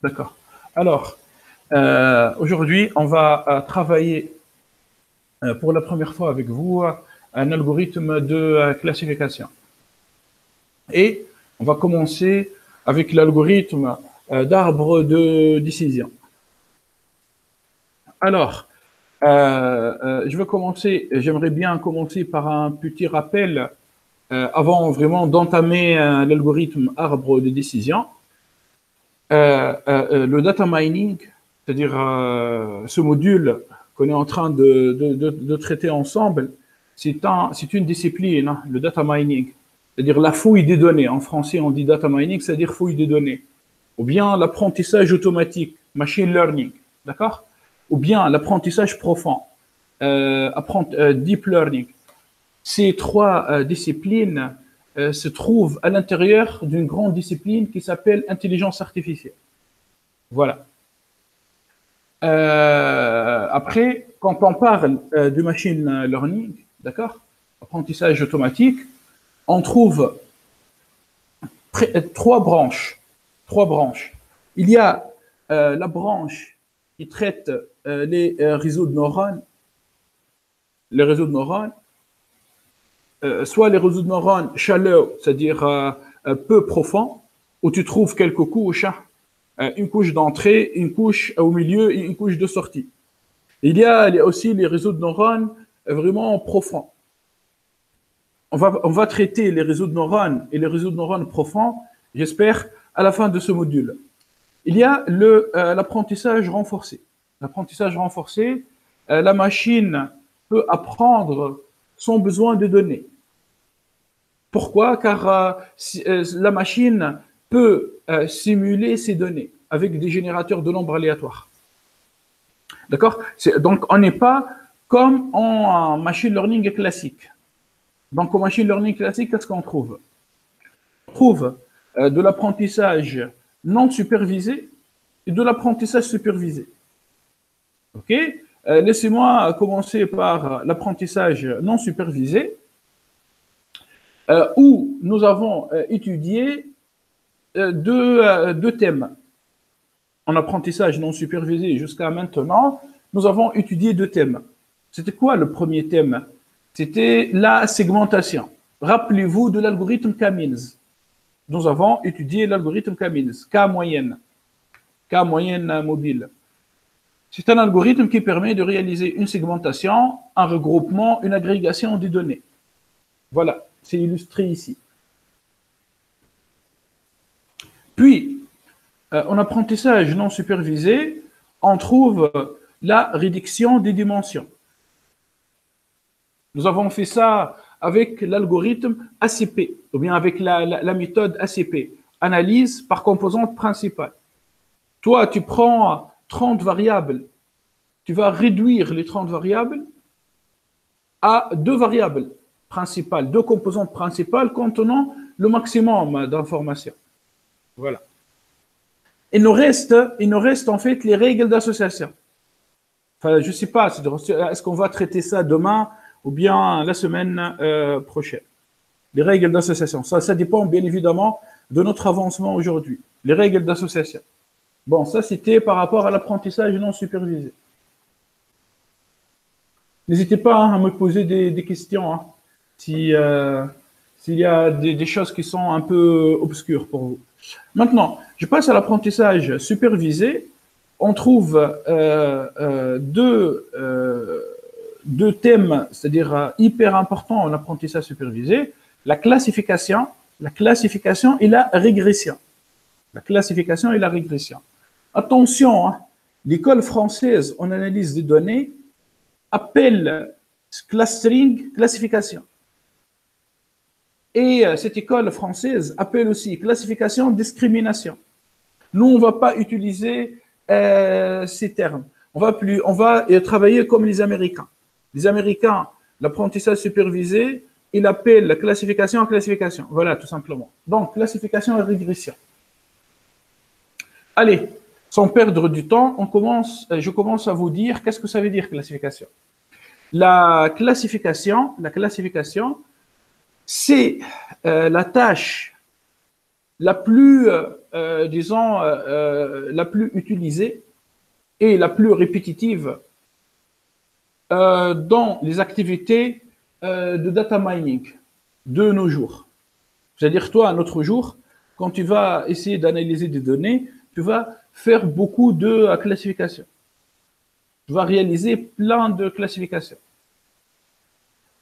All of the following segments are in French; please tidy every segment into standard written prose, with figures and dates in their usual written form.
D'accord. Alors, aujourd'hui, on va travailler pour la première fois avec vous un algorithme de classification. Et on va commencer avec l'algorithme d'arbre de décision. Alors, j'aimerais bien commencer par un petit rappel avant vraiment d'entamer l'algorithme arbre de décision. Le data mining, c'est-à-dire ce module qu'on est en train de traiter ensemble, c'est une discipline, hein, le data mining, c'est-à-dire la fouille des données. En français, on dit data mining, c'est-à-dire fouille des données. Ou bien l'apprentissage automatique, machine learning, d'accord? Ou bien l'apprentissage profond, deep learning. Ces trois disciplines se trouvent à l'intérieur d'une grande discipline qui s'appelle intelligence artificielle. Voilà. Après, quand on parle du machine learning, d'accord, apprentissage automatique, on trouve trois branches. Il y a la branche qui traite les réseaux de neurones, soit les réseaux de neurones shallow, c'est-à-dire peu profonds, où tu trouves quelques couches, une couche d'entrée, une couche au milieu et une couche de sortie. Il y a aussi les réseaux de neurones vraiment profonds. On va traiter les réseaux de neurones et les réseaux de neurones profonds, j'espère, à la fin de ce module. Il y a l'apprentissage renforcé. L'apprentissage renforcé, la machine peut apprendre sans besoin de données. Pourquoi? Car la machine peut simuler ces données avec des générateurs de nombres aléatoires. D'accord? Donc, on n'est pas comme en machine learning classique. Donc, en machine learning classique, qu'est-ce qu'on trouve? On trouve de l'apprentissage non supervisé et de l'apprentissage supervisé. OK? Laissez-moi commencer par l'apprentissage non supervisé, où nous avons étudié deux thèmes. En apprentissage non supervisé jusqu'à maintenant, nous avons étudié deux thèmes. C'était quoi le premier thème? C'était la segmentation. Rappelez-vous de l'algorithme K-means. Nous avons étudié l'algorithme K-means, K moyenne mobile. C'est un algorithme qui permet de réaliser une segmentation, un regroupement, une agrégation des données. Voilà, c'est illustré ici. Puis, en apprentissage non supervisé, on trouve la réduction des dimensions. Nous avons fait ça avec l'algorithme ACP, ou bien avec la méthode ACP, analyse par composante principale. Toi, tu prends 30 variables, tu vas réduire les 30 variables à deux variables principales, deux composantes principales contenant le maximum d'informations. Voilà. Il nous reste en fait les règles d'association. Enfin, je ne sais pas, est-ce qu'on va traiter ça demain ou bien la semaine prochaine. Les règles d'association, ça dépend bien évidemment de notre avancement aujourd'hui. Les règles d'association. Bon, ça c'était par rapport à l'apprentissage non supervisé. N'hésitez pas à me poser des questions s'il y a des choses qui sont un peu obscures pour vous. Maintenant, je passe à l'apprentissage supervisé. On trouve deux thèmes, c'est-à-dire hyper importants en apprentissage supervisé, la classification et la régression. La classification et la régression. Attention, l'école française en analyse des données appelle clustering classification. Et cette école française appelle aussi classification discrimination. Nous, on ne va pas utiliser ces termes. On va travailler comme les Américains. Les Américains, l'apprentissage supervisé, ils appellent la classification classification. Voilà, tout simplement. Donc, classification et régression. Allez, sans perdre du temps, je commence à vous dire qu'est-ce que ça veut dire classification. La classification, c'est la tâche la plus, disons, la plus utilisée et la plus répétitive dans les activités de data mining de nos jours. C'est-à-dire, toi, un autre jour, quand tu vas essayer d'analyser des données, tu vas faire beaucoup de classification. Tu vas réaliser plein de classifications.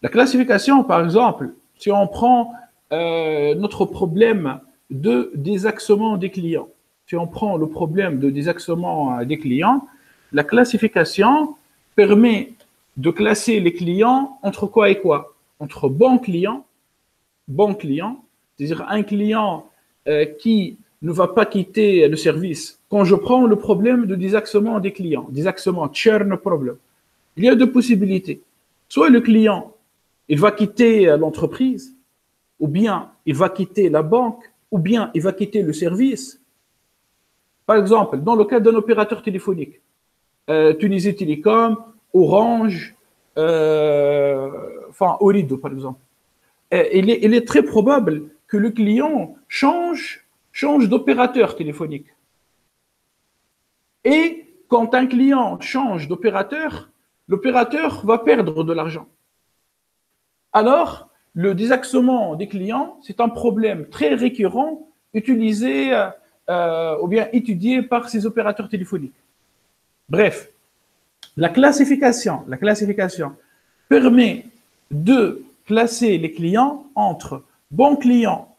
La classification, par exemple, si on prend notre problème de désaxement des clients, si on prend le problème de désaxement des clients, la classification permet de classer les clients entre quoi et quoi? Entre bon client, c'est-à-dire un client qui ne va pas quitter le service. Quand je prends le problème de désaxement des clients, désaxement, churn problem, il y a deux possibilités. Soit le client, il va quitter l'entreprise, ou bien il va quitter la banque, ou bien il va quitter le service. Par exemple, dans le cas d'un opérateur téléphonique, Tunisie Télécom, Orange, enfin Ooredoo par exemple, il est très probable que le client change d'opérateur téléphonique. Et quand un client change d'opérateur, l'opérateur va perdre de l'argent. Alors, le désaxement des clients, c'est un problème très récurrent utilisé ou bien étudié par ces opérateurs téléphoniques. Bref, la classification permet de classer les clients entre bons clients,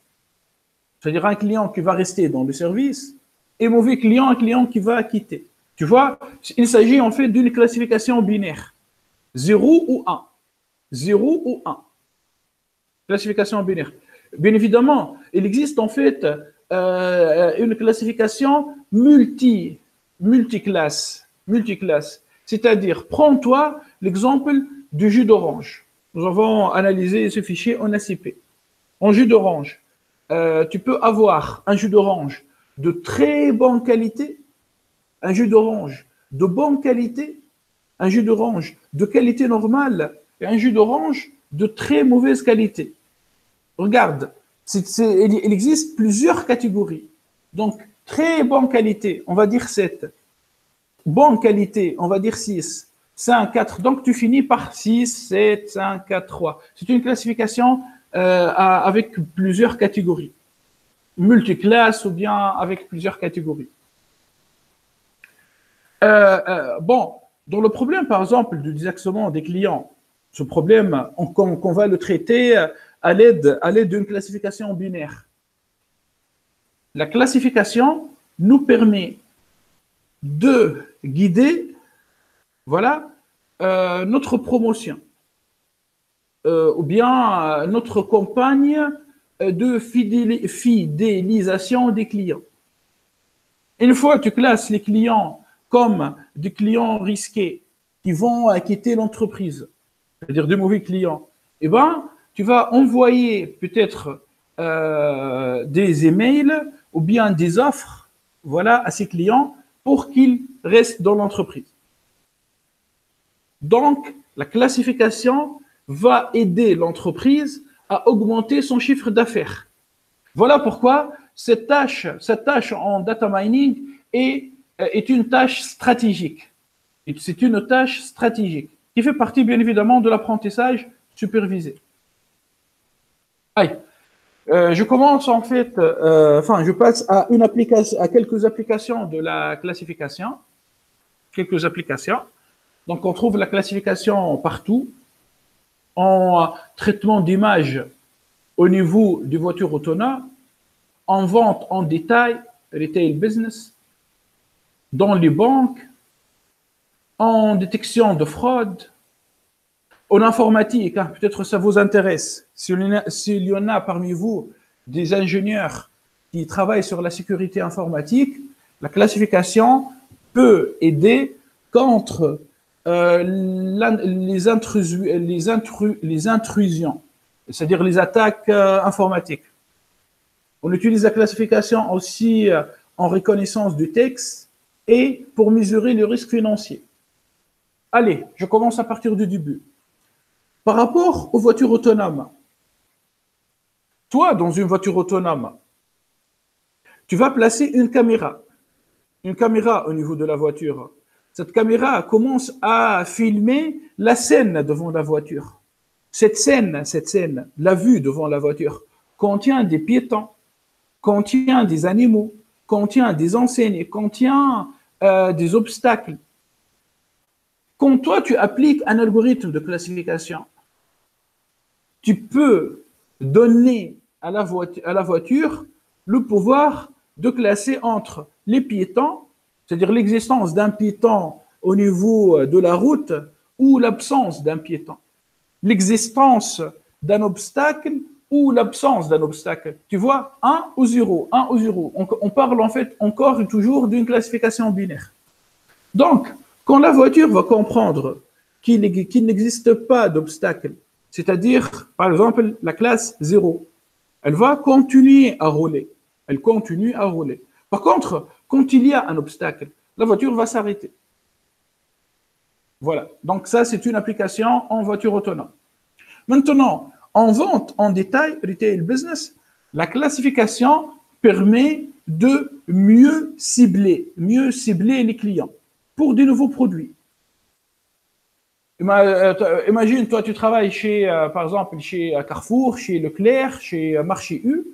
c'est-à-dire un client qui va rester dans le service, et mauvais client, un client qui va quitter. Tu vois, il s'agit en fait d'une classification binaire. 0 ou 1. 0 ou 1. Classification binaire. Bien évidemment, il existe en fait une classification multiclasse. C'est-à-dire, prends-toi l'exemple du jus d'orange. Nous avons analysé ce fichier en ACP. En jus d'orange, tu peux avoir un jus d'orange de très bonne qualité, un jus d'orange de bonne qualité, un jus d'orange de qualité normale et un jus d'orange de très mauvaise qualité. Regarde, il existe plusieurs catégories. Donc, très bonne qualité, on va dire 7. Bonne qualité, on va dire 6. 5, 4. Donc, tu finis par 6, 7, 5, 4, 3. C'est une classification avec plusieurs catégories. Multiclasse ou bien avec plusieurs catégories. Bon, dans le problème, par exemple, du désaxement des clients, ce problème, qu'on va le traiter à l'aide d'une classification binaire. La classification nous permet de guider, voilà, notre promotion ou bien notre campagne de fidélisation des clients. Une fois que tu classes les clients comme des clients risqués qui vont quitter l'entreprise, c'est-à-dire des mauvais clients, eh ben, tu vas envoyer peut-être des emails ou bien des offres, voilà, à ces clients pour qu'ils restent dans l'entreprise. Donc, la classification va aider l'entreprise à augmenter son chiffre d'affaires. Voilà pourquoi cette tâche en data mining est une tâche stratégique. C'est une tâche stratégique qui fait partie, bien évidemment, de l'apprentissage supervisé. Allez, je commence en fait, je passe à quelques applications de la classification. Quelques applications. Donc, on trouve la classification partout. En traitement d'images au niveau des voitures autonomes, en vente en détail, retail business, dans les banques, en détection de fraude, en informatique, hein, peut-être ça vous intéresse. S'il y en a parmi vous des ingénieurs qui travaillent sur la sécurité informatique, la classification peut aider contre les intrusions, c'est-à-dire les attaques informatiques. On utilise la classification aussi en reconnaissance du texte et pour mesurer le risque financier. Allez, je commence à partir du début. Par rapport aux voitures autonomes, toi, dans une voiture autonome, tu vas placer une caméra au niveau de la voiture. Cette caméra commence à filmer la scène devant la voiture. Cette scène, la vue devant la voiture, contient des piétons, contient des animaux, contient des enseignes, contient des obstacles. Quand toi, tu appliques un algorithme de classification, tu peux donner à la voiture le pouvoir de classer entre les piétons, c'est-à-dire l'existence d'un piéton au niveau de la route ou l'absence d'un piéton, l'existence d'un obstacle ou l'absence d'un obstacle. Tu vois, 1 ou 0, 1 ou 0. On parle en fait encore et toujours d'une classification binaire. Donc, quand la voiture va comprendre qu'il n'existe pas d'obstacle, c'est-à-dire, par exemple, la classe 0, elle va continuer à rouler. Elle continue à rouler. Par contre, quand il y a un obstacle, la voiture va s'arrêter. Voilà. Donc ça, c'est une application en voiture autonome. Maintenant, en vente en détail, retail business, la classification permet de mieux cibler les clients pour de nouveaux produits. Imagine, toi, tu travailles chez, par exemple, chez Carrefour, chez Leclerc, chez Marché U.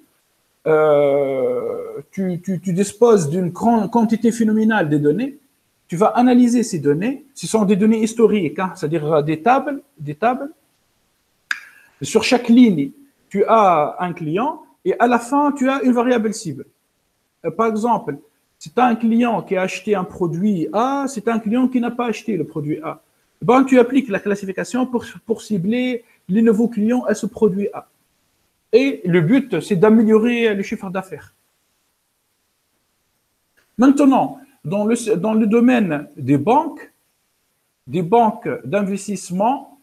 Tu disposes d'une grande quantité phénoménale de données. Tu vas analyser ces données. Ce sont des données historiques, hein, c'est-à-dire des tables. Sur chaque ligne, tu as un client et à la fin, tu as une variable cible. Par exemple, si tu as un client qui a acheté un produit A, c'est un client qui n'a pas acheté le produit A. Ben, tu appliques la classification pour cibler les nouveaux clients à ce produit A. Et le but, c'est d'améliorer le chiffre d'affaires. Maintenant, dans le domaine des banques d'investissement,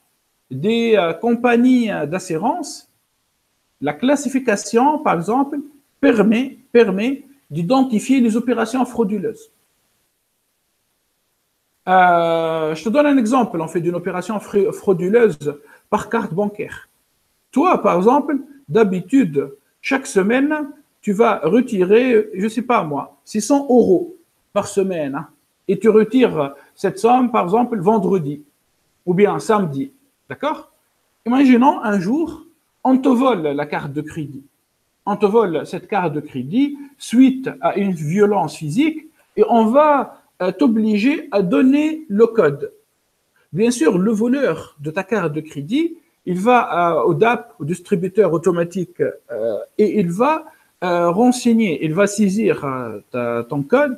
des compagnies d'assurance, la classification, par exemple, permet d'identifier les opérations frauduleuses. Je te donne un exemple, on fait d'une opération frauduleuse par carte bancaire. Toi, par exemple, d'habitude, chaque semaine, tu vas retirer, je ne sais pas moi, 600 € par semaine. Hein, et tu retires cette somme, par exemple, vendredi ou bien samedi. D'accord? Imaginons un jour, on te vole la carte de crédit. On te vole cette carte de crédit suite à une violence physique et on va t'obliger à donner le code. Bien sûr, le voleur de ta carte de crédit, il va au DAP, au distributeur automatique, et il va renseigner, il va saisir ton code.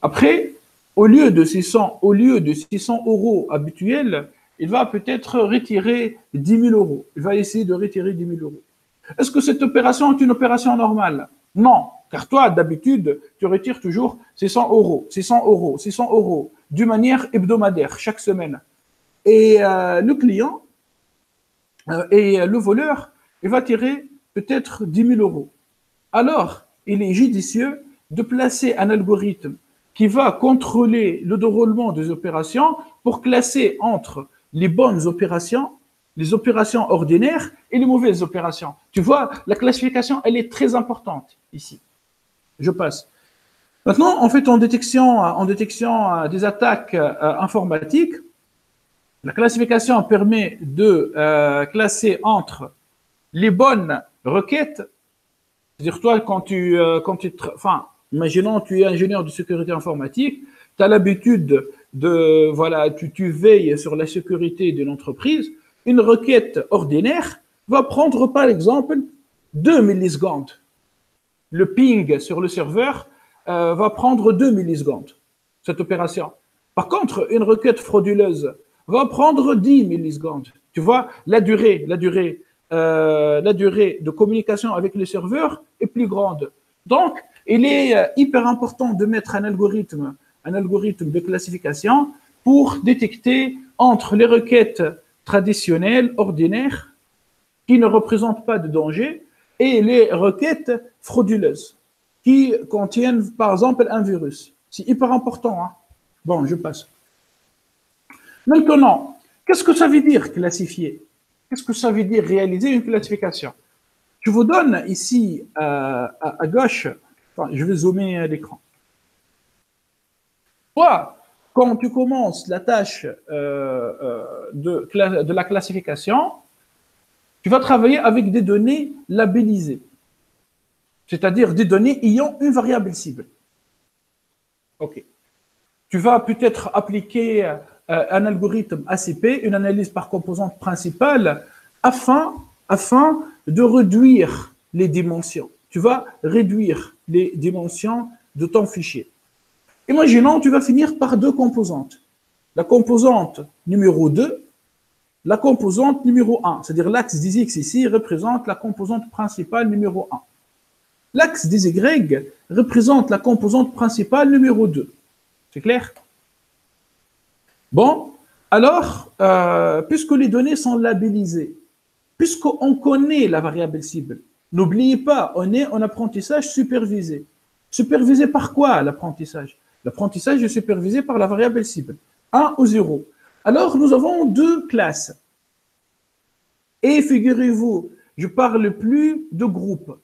Après, au lieu de 600 € habituels, il va peut-être retirer 10 000 €. Il va essayer de retirer 10 000 €. Est-ce que cette opération est une opération normale? Non, car toi, d'habitude, tu retires toujours 600 €, 600 €, 600 € d'une manière hebdomadaire, chaque semaine. Et le client et le voleur, il va tirer peut-être 10 000 €. Alors, il est judicieux de placer un algorithme qui va contrôler le déroulement des opérations pour classer entre les bonnes opérations, les opérations ordinaires et les mauvaises opérations. Tu vois, la classification, elle est très importante ici. Je passe. Maintenant, en fait, en détection des attaques informatiques, la classification permet de classer entre les bonnes requêtes, c'est-à-dire toi, imaginons tu es ingénieur de sécurité informatique, tu as l'habitude de, voilà, tu veilles sur la sécurité d'une entreprise, une requête ordinaire va prendre par exemple 2 millisecondes. Le ping sur le serveur va prendre 2 millisecondes, cette opération. Par contre, une requête frauduleuse va prendre 10 millisecondes. Tu vois, la durée de communication avec le serveur est plus grande. Donc, il est hyper important de mettre un algorithme de classification pour détecter entre les requêtes traditionnelles, ordinaires, qui ne représentent pas de danger, et les requêtes frauduleuses, qui contiennent, par exemple, un virus. C'est hyper important. Hein? Bon, je passe. Maintenant, qu'est-ce que ça veut dire classifier? Qu'est-ce que ça veut dire réaliser une classification? Je vous donne ici à gauche Enfin, je vais zoomer l'écran. Toi, quand tu commences la tâche de la classification, tu vas travailler avec des données labellisées, c'est-à-dire des données ayant une variable cible. OK. Tu vas peut-être appliquer un algorithme ACP, une analyse par composante principale, afin de réduire les dimensions. Tu vas réduire les dimensions de ton fichier. Imaginons, tu vas finir par deux composantes. La composante numéro 2, la composante numéro 1. C'est-à-dire l'axe des X ici représente la composante principale numéro 1. L'axe des Y représente la composante principale numéro 2. C'est clair? Bon, alors, puisque les données sont labellisées, puisqu'on connaît la variable cible, n'oubliez pas, on est en apprentissage supervisé. Supervisé par quoi l'apprentissage? L'apprentissage est supervisé par la variable cible, 1 ou 0. Alors, nous avons deux classes. Et figurez-vous, je ne parle plus de groupe.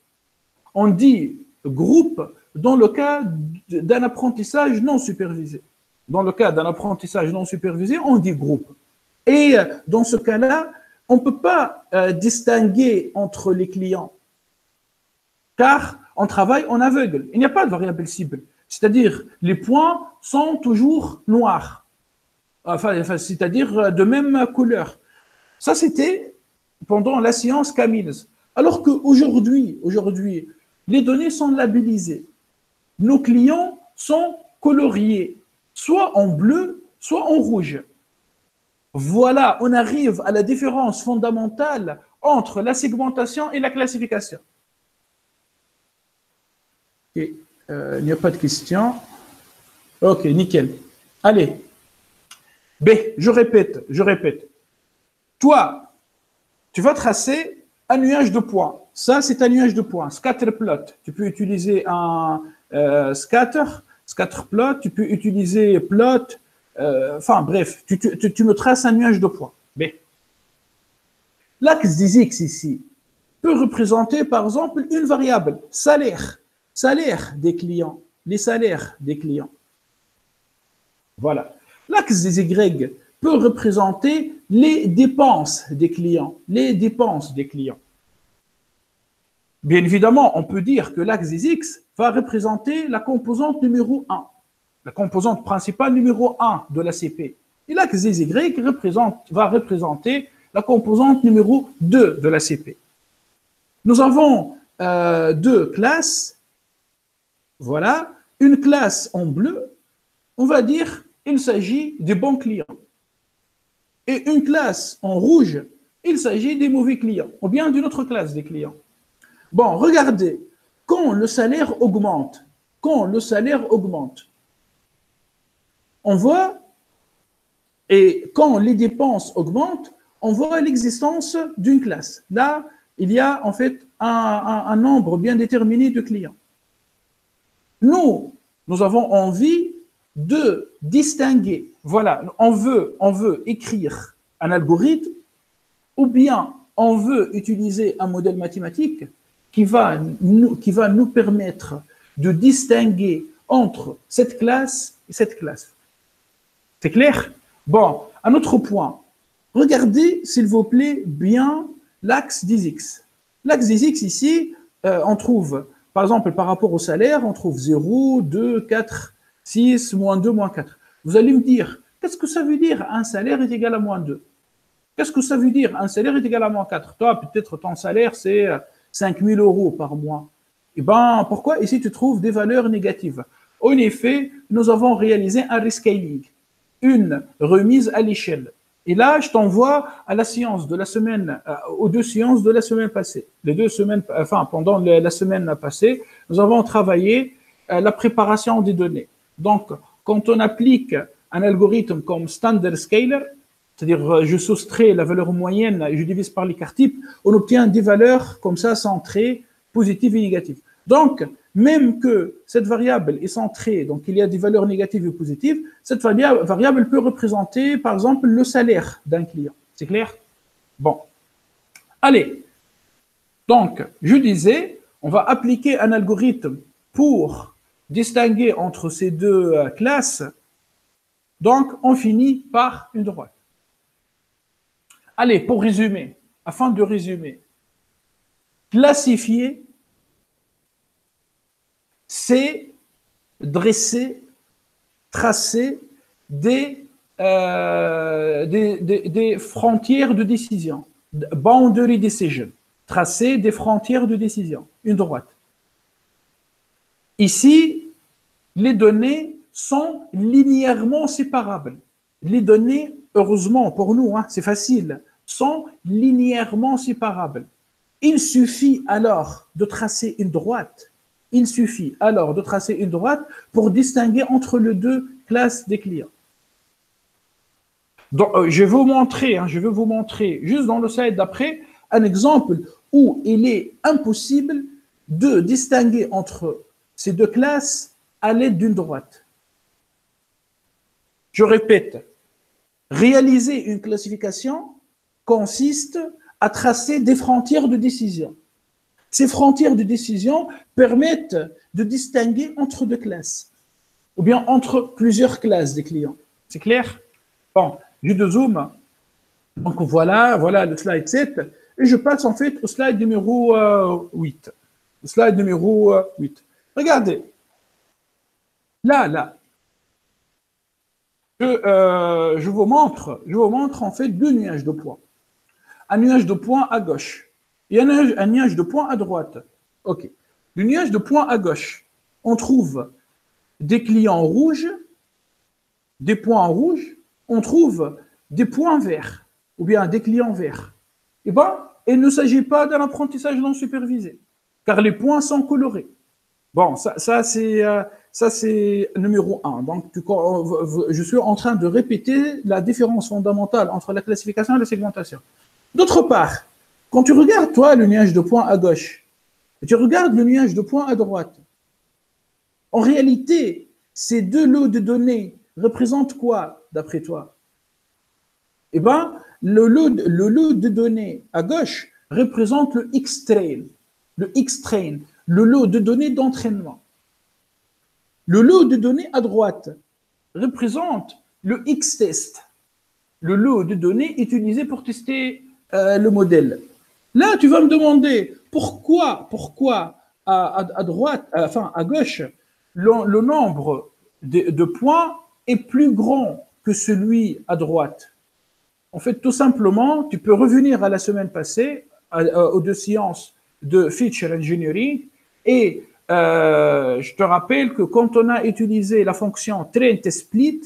On dit groupe dans le cas d'un apprentissage non supervisé. Dans le cas d'un apprentissage non supervisé, on dit groupe. Et dans ce cas-là, on ne peut pas distinguer entre les clients, car on travaille en aveugle. Il n'y a pas de variable cible. C'est-à-dire, les points sont toujours noirs. Enfin, c'est-à-dire de même couleur. Ça, c'était pendant la science Camils. Alors qu'aujourd'hui, les données sont labellisées. Nos clients sont coloriés, soit en bleu, soit en rouge. Voilà, on arrive à la différence fondamentale entre la segmentation et la classification. Okay. Il n'y a pas de questions. Ok, nickel. Allez. B, je répète. Toi, tu vas tracer un nuage de points. Ça, c'est un nuage de points. Scatterplot. Tu peux utiliser un scatterplot. Tu peux utiliser plot. Enfin, bref, tu me traces un nuage de points. B. L'axe des X ici peut représenter, par exemple, une variable, salaire. Salaire des clients. Les salaires des clients. Voilà. L'axe des Y peut représenter les dépenses des clients. Les dépenses des clients. Bien évidemment, on peut dire que l'axe des X va représenter la composante numéro 1, la composante principale numéro 1 de la CP. Et l'axe des Y va représenter la composante numéro 2 de la CP. Nous avons deux classes. Voilà. Une classe en bleu, on va dire il s'agit des bons clients. Et une classe en rouge, il s'agit des mauvais clients, ou bien d'une autre classe des clients. Bon, regardez, quand le salaire augmente, on voit, et quand les dépenses augmentent, on voit l'existence d'une classe. Là, il y a en fait un nombre bien déterminé de clients. Nous avons envie de distinguer. Voilà, on veut écrire un algorithme ou bien on veut utiliser un modèle mathématique qui va nous permettre de distinguer entre cette classe et cette classe. C'est clair? Bon, un autre point. Regardez, s'il vous plaît, bien l'axe des X. L'axe des X ici, on trouve, par exemple, par rapport au salaire, on trouve 0, 2, 4, 6, moins 2, moins 4. Vous allez me dire, qu'est-ce que ça veut dire un salaire est égal à moins 2? Qu'est-ce que ça veut dire un salaire est égal à moins 4? Toi, peut-être ton salaire, c'est 5 000 € par mois. Eh bien, pourquoi ici tu trouves des valeurs négatives? En effet, nous avons réalisé un rescaling, une remise à l'échelle. Et là, je t'envoie à la séance de la semaine, aux deux séances de la semaine passée. Les 2 semaines, enfin, pendant la semaine passée, nous avons travaillé la préparation des données. Donc, quand on applique un algorithme comme Standard Scaler, c'est-à-dire je soustrais la valeur moyenne et je divise par l'écart type, on obtient des valeurs comme ça centrées, positives et négatives. Donc, même que cette variable est centrée, donc il y a des valeurs négatives et positives, cette variable peut représenter, par exemple, le salaire d'un client. C'est clair? Bon. Allez. Donc, je disais, on va appliquer un algorithme pour distinguer entre ces deux classes, donc on finit par une droite. Allez, pour résumer, afin de résumer, classifier, c'est dresser, tracer des frontières de décision, boundary decision, tracer des frontières de décision, une droite. Ici, les données sont linéairement séparables. Les données, heureusement pour nous, hein, c'est facile, sont linéairement séparables. Il suffit alors de tracer une droite. Il suffit alors de tracer une droite pour distinguer entre les deux classes des clients. Donc, je vais vous montrer juste dans le slide d'après un exemple où il est impossible de distinguer entre ces deux classes à l'aide d'une droite. Je répète, réaliser une classification consiste à tracer des frontières de décision. Ces frontières de décision permettent de distinguer entre deux classes, ou bien entre plusieurs classes des clients. C'est clair? Bon, je dézoome. Donc voilà le slide 7. Et je passe en fait au slide numéro 8. Le slide numéro 8. Regardez. Là. Je vous montre en fait deux nuages de points. Un nuage de points à gauche et un nuage de points à droite. OK. Le nuage de points à gauche, on trouve des clients rouges, des points rouges, on trouve des points verts ou bien des clients verts. Eh bien, il ne s'agit pas d'un apprentissage non supervisé, car les points sont colorés. Bon, ça c'est numéro 1. Donc, je suis en train de répéter la différence fondamentale entre la classification et la segmentation. D'autre part, quand tu regardes, toi, le nuage de points à gauche, et tu regardes le nuage de points à droite, en réalité, ces deux lots de données représentent quoi, d'après toi? Eh bien, le lot de données à gauche représente le X-train, le lot de données d'entraînement. Le lot de données à droite représente le X-test, le lot de données utilisé pour tester le modèle. Là, tu vas me demander pourquoi à droite, enfin à gauche, le nombre de points est plus grand que celui à droite. En fait, tout simplement, tu peux revenir à la semaine passée, aux deux séances de Feature Engineering, et je te rappelle que quand on a utilisé la fonction train-test-split,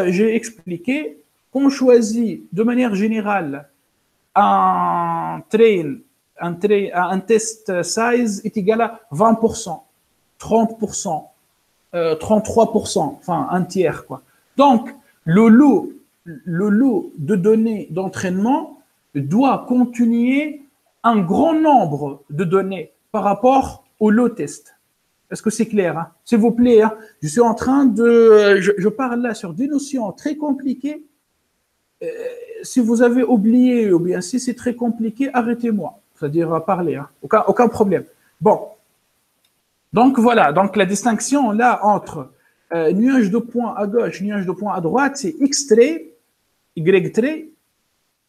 j'ai expliqué qu'on choisit de manière générale un test size est égal à 20%, 30%, 33%, enfin un tiers, quoi. Donc, le lot de données d'entraînement doit contenir un grand nombre de données par rapport au lot test. Est-ce que c'est clair, hein? S'il vous plaît, hein? Je suis en train de... Je parle là sur des notions très compliquées. Si vous avez oublié ou bien si c'est très compliqué, arrêtez-moi. C'est-à-dire parler, hein? Aucun problème. Bon. Donc voilà, donc la distinction là entre nuage de points à gauche, nuage de points à droite, c'est X-trait, Y-trait,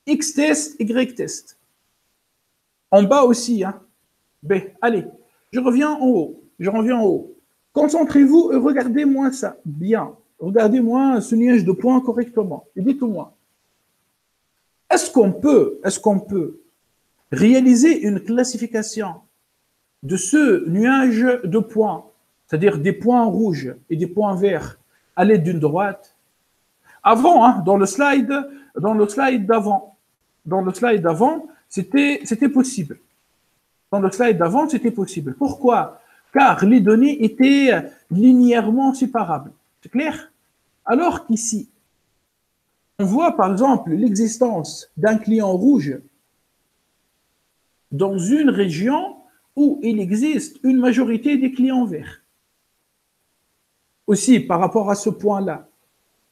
X-test, Y-test. En bas aussi, hein. B. Allez, je reviens en haut. Concentrez-vous et regardez-moi ça bien. Regardez-moi ce nuage de points correctement. Et dites-moi, est-ce qu'on peut réaliser une classification de ce nuage de points, c'est-à-dire des points rouges et des points verts, à l'aide d'une droite? Avant, hein, dans le slide d'avant, c'était possible. Dans le slide d'avant, c'était possible. Pourquoi? Car les données étaient linéairement séparables. C'est clair? Alors qu'ici, on voit par exemple l'existence d'un client rouge dans une région où il existe une majorité des clients verts. Aussi, par rapport à ce point-là,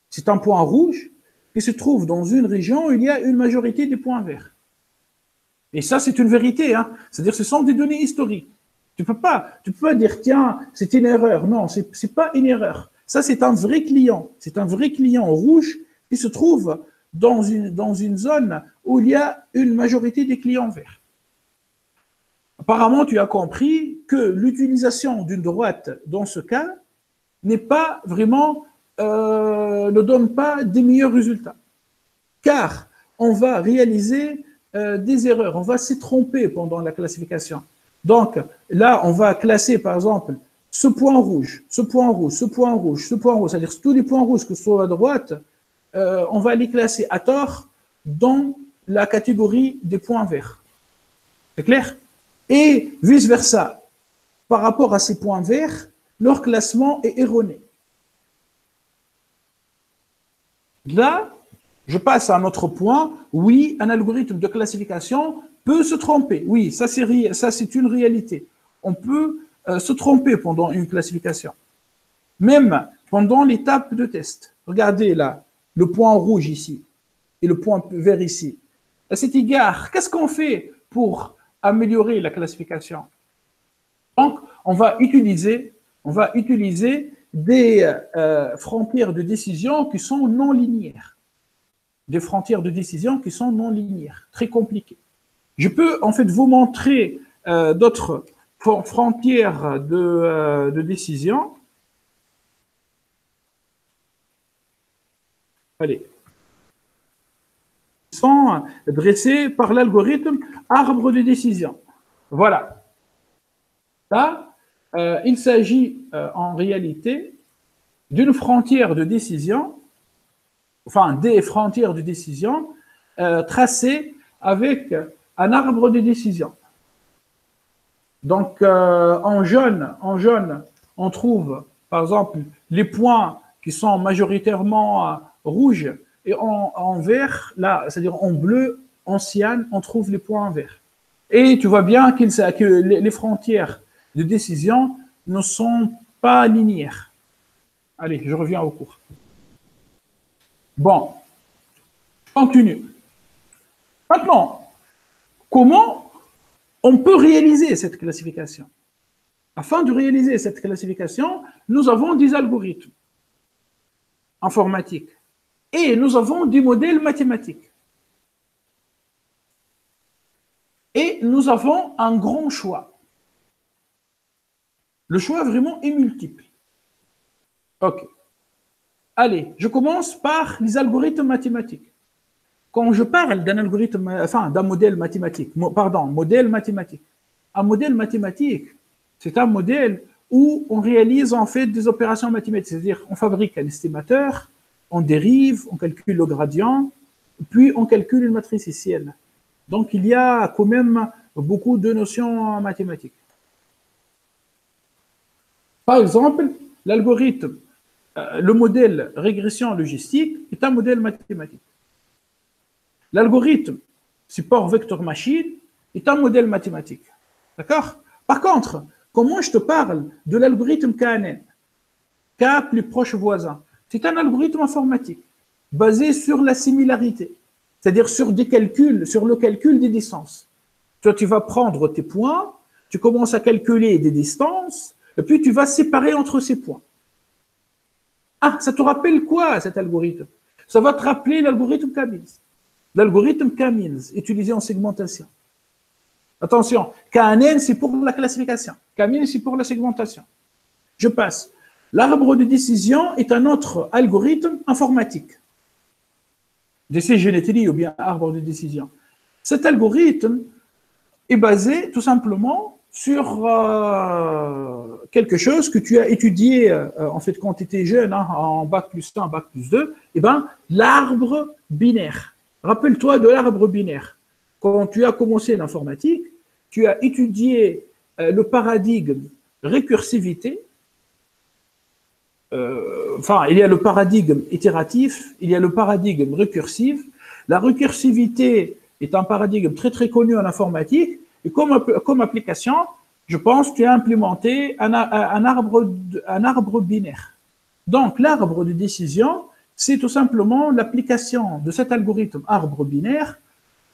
c'est un point rouge qui se trouve dans une région où il y a une majorité des points verts. Et ça, c'est une vérité, hein. C'est-à-dire que ce sont des données historiques. Tu peux pas dire, tiens, c'est une erreur. Non, c'est pas une erreur. Ça, c'est un vrai client. C'est un vrai client rouge qui se trouve dans une zone où il y a une majorité des clients verts. Apparemment, tu as compris que l'utilisation d'une droite dans ce cas n'est pas vraiment, ne donne pas des meilleurs résultats. Car on va réaliser des erreurs, on va se tromper pendant la classification. Donc là, on va classer par exemple ce point rouge, ce point rouge, ce point rouge, ce point rouge, c'est-à-dire tous les points rouges que sont à droite, on va les classer à tort dans la catégorie des points verts. C'est clair? Et vice-versa, par rapport à ces points verts, leur classement est erroné. Là, je passe à un autre point. Oui, un algorithme de classification peut se tromper. Oui, ça c'est une réalité. On peut se tromper pendant une classification. Même pendant l'étape de test. Regardez là, le point rouge ici et le point vert ici. À cet égard, qu'est-ce qu'on fait pour améliorer la classification? Donc, on va utiliser des frontières de décision qui sont non linéaires. Des frontières de décision qui sont non linéaires, très compliquées. Je peux en fait vous montrer d'autres frontières de décision. Allez. Ils sont dressés par l'algorithme arbre de décision. Voilà. Là, il s'agit en réalité d'une frontière de décision, enfin des frontières de décision tracées avec un arbre de décision. Donc, en jaune, on trouve, par exemple, les points qui sont majoritairement rouges, et en vert, là, c'est-à-dire en bleu, en cyan, on trouve les points en vert. Et tu vois bien que les frontières de décision ne sont pas linéaires. Allez, je reviens au cours. Bon, continue. Maintenant, comment on peut réaliser cette classification? Afin de réaliser cette classification, nous avons des algorithmes informatiques et nous avons des modèles mathématiques. Et nous avons un grand choix. Le choix vraiment est multiple. OK. Allez, je commence par les algorithmes mathématiques. Quand je parle d'un algorithme, enfin d'un modèle mathématique, modèle mathématique. Un modèle mathématique, c'est un modèle où on réalise en fait des opérations mathématiques, c'est-à-dire on fabrique un estimateur, on dérive, on calcule le gradient, puis on calcule une matrice hessienne. Donc il y a quand même beaucoup de notions mathématiques. Par exemple, l'algorithme, le modèle régression logistique est un modèle mathématique. L'algorithme support vector machine est un modèle mathématique. D'accord? Par contre, comment je te parle de l'algorithme KNN, K plus proche voisin, c'est un algorithme informatique basé sur la similarité, c'est-à-dire sur des calculs, sur le calcul des distances. Toi, tu vas prendre tes points, tu commences à calculer des distances, et puis tu vas séparer entre ces points. Ah, ça te rappelle quoi, cet algorithme? Ça va te rappeler l'algorithme K-means. L'algorithme K-means, utilisé en segmentation. Attention, KNN, c'est pour la classification. K-means, c'est pour la segmentation. Je passe. L'arbre de décision est un autre algorithme informatique. Decision tree ou bien arbre de décision. Cet algorithme est basé tout simplement sur quelque chose que tu as étudié en fait quand tu étais jeune, hein, en bac plus 1, bac plus 2, et ben l'arbre binaire. Rappelle-toi de l'arbre binaire. Quand tu as commencé l'informatique, tu as étudié le paradigme récursivité. Enfin, il y a le paradigme itératif, il y a le paradigme récursif. La récursivité est un paradigme très très connu en informatique. Et comme application, je pense que tu as implémenté un arbre binaire. Donc, l'arbre de décision, c'est tout simplement l'application de cet algorithme arbre binaire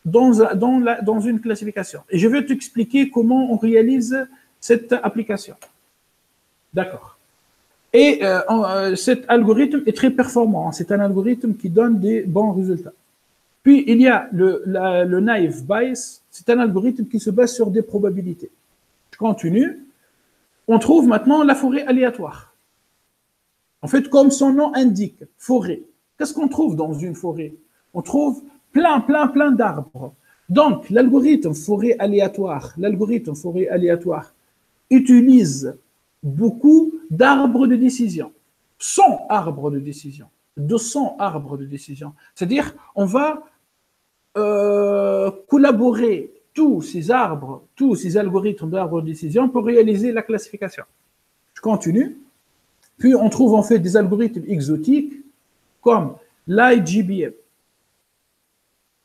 dans une classification. Et je vais t'expliquer comment on réalise cette application. D'accord. Et cet algorithme est très performant. C'est un algorithme qui donne des bons résultats. Puis, il y a le naive Bayes. C'est un algorithme qui se base sur des probabilités. Je continue. On trouve maintenant la forêt aléatoire. En fait, comme son nom indique, forêt. Qu'est-ce qu'on trouve dans une forêt? On trouve plein d'arbres. Donc, l'algorithme forêt aléatoire utilise beaucoup d'arbres de décision. 100 arbres de décision. 200 arbres de décision. C'est-à-dire, on va collaborer tous ces algorithmes d'arbres de décision pour réaliser la classification. Je continue. Puis, on trouve en fait des algorithmes exotiques comme l'IGBM,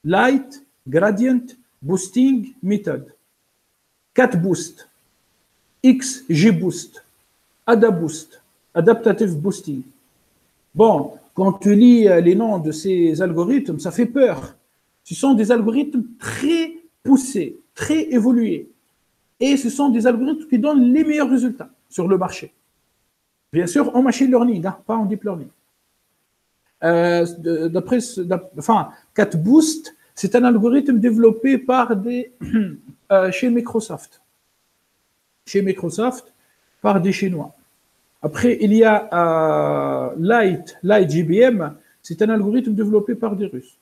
Light Gradient Boosting Method, CatBoost, XGBoost, AdaBoost, Adaptative Boosting. Bon, quand tu lis les noms de ces algorithmes, ça fait peur. Ce sont des algorithmes très poussés, très évolués. Et ce sont des algorithmes qui donnent les meilleurs résultats sur le marché. Bien sûr, en machine learning, hein, pas en deep learning. CatBoost, c'est un algorithme développé par chez Microsoft. Chez Microsoft, par des Chinois. Après, il y a l'IGBM, c'est un algorithme développé par des Russes.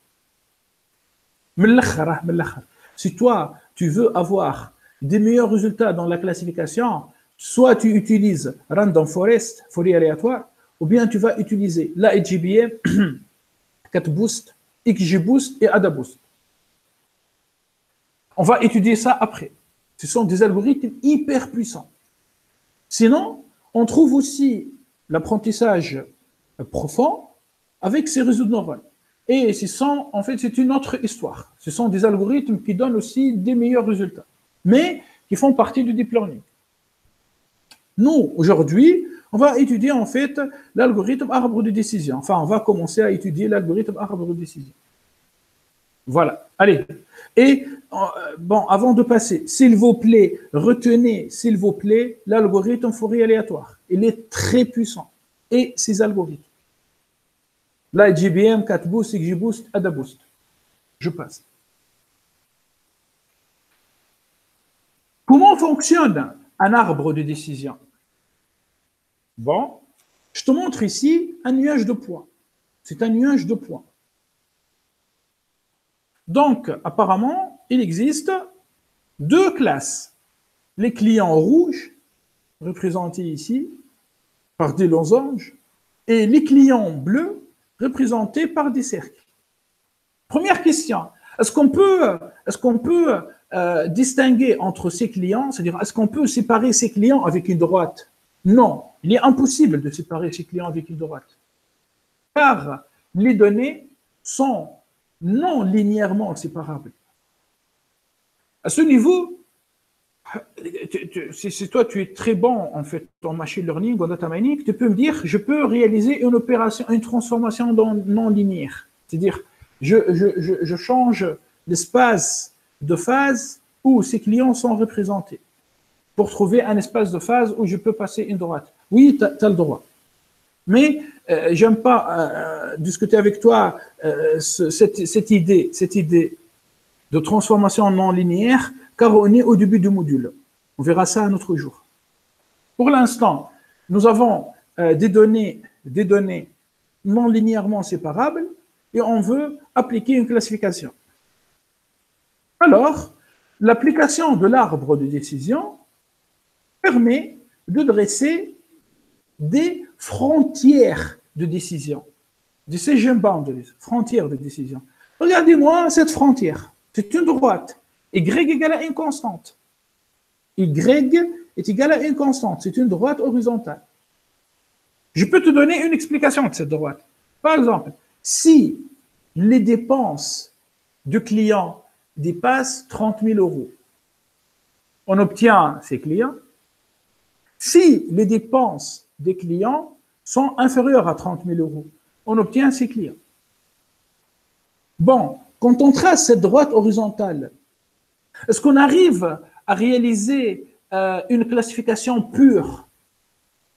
Si toi, tu veux avoir des meilleurs résultats dans la classification, soit tu utilises Random Forest, forêt aléatoire, ou bien tu vas utiliser l'IGBM, CatBoost, XGBoost et AdaBoost. On va étudier ça après. Ce sont des algorithmes hyper puissants. Sinon, on trouve aussi l'apprentissage profond avec ces réseaux de neurones. Et en fait, c'est une autre histoire. Ce sont des algorithmes qui donnent aussi des meilleurs résultats, mais qui font partie du deep learning. Nous, aujourd'hui, on va étudier en fait l'algorithme arbre de décision. Enfin, on va commencer à étudier l'algorithme arbre de décision. Voilà, allez. Et bon, avant de passer, s'il vous plaît, retenez, s'il vous plaît, l'algorithme forêt aléatoire. Il est très puissant. Et ces algorithmes. L'IGBM, CatBoost, XGBoost, AdaBoost. Je passe. Comment fonctionne un arbre de décision? Bon, je te montre ici un nuage de points. C'est un nuage de points. Donc, apparemment, il existe deux classes. Les clients rouges, représentés ici par des losanges, et les clients bleus, représentés par des cercles. Première question, est-ce qu'on peut distinguer entre ces clients, c'est-à-dire est-ce qu'on peut séparer ces clients avec une droite? Non, il est impossible de séparer ces clients avec une droite. Car les données sont non linéairement séparables. À ce niveau, si toi tu es très bon en fait en machine learning, en data mining, tu peux me dire je peux réaliser une opération, une transformation non linéaire. C'est-à-dire je change l'espace de phase où ces clients sont représentés pour trouver un espace de phase où je peux passer une droite. Oui, tu as le droit. Mais j'aime pas discuter avec toi cette idée de transformation non linéaire, car on est au début du module. On verra ça un autre jour. Pour l'instant, nous avons des données non linéairement séparables et on veut appliquer une classification. Alors, l'application de l'arbre de décision permet de dresser des frontières de décision, decision boundaries, frontières de décision. Regardez-moi cette frontière. C'est une droite. Y égale à une constante. Y est égal à une constante. C'est une droite horizontale. Je peux te donner une explication de cette droite. Par exemple, si les dépenses du client dépassent 30 000 €, on obtient ces clients. Si les dépenses des clients sont inférieures à 30 000 €, on obtient ces clients. Bon, quand on trace cette droite horizontale, est-ce qu'on arrive à réaliser une classification pure,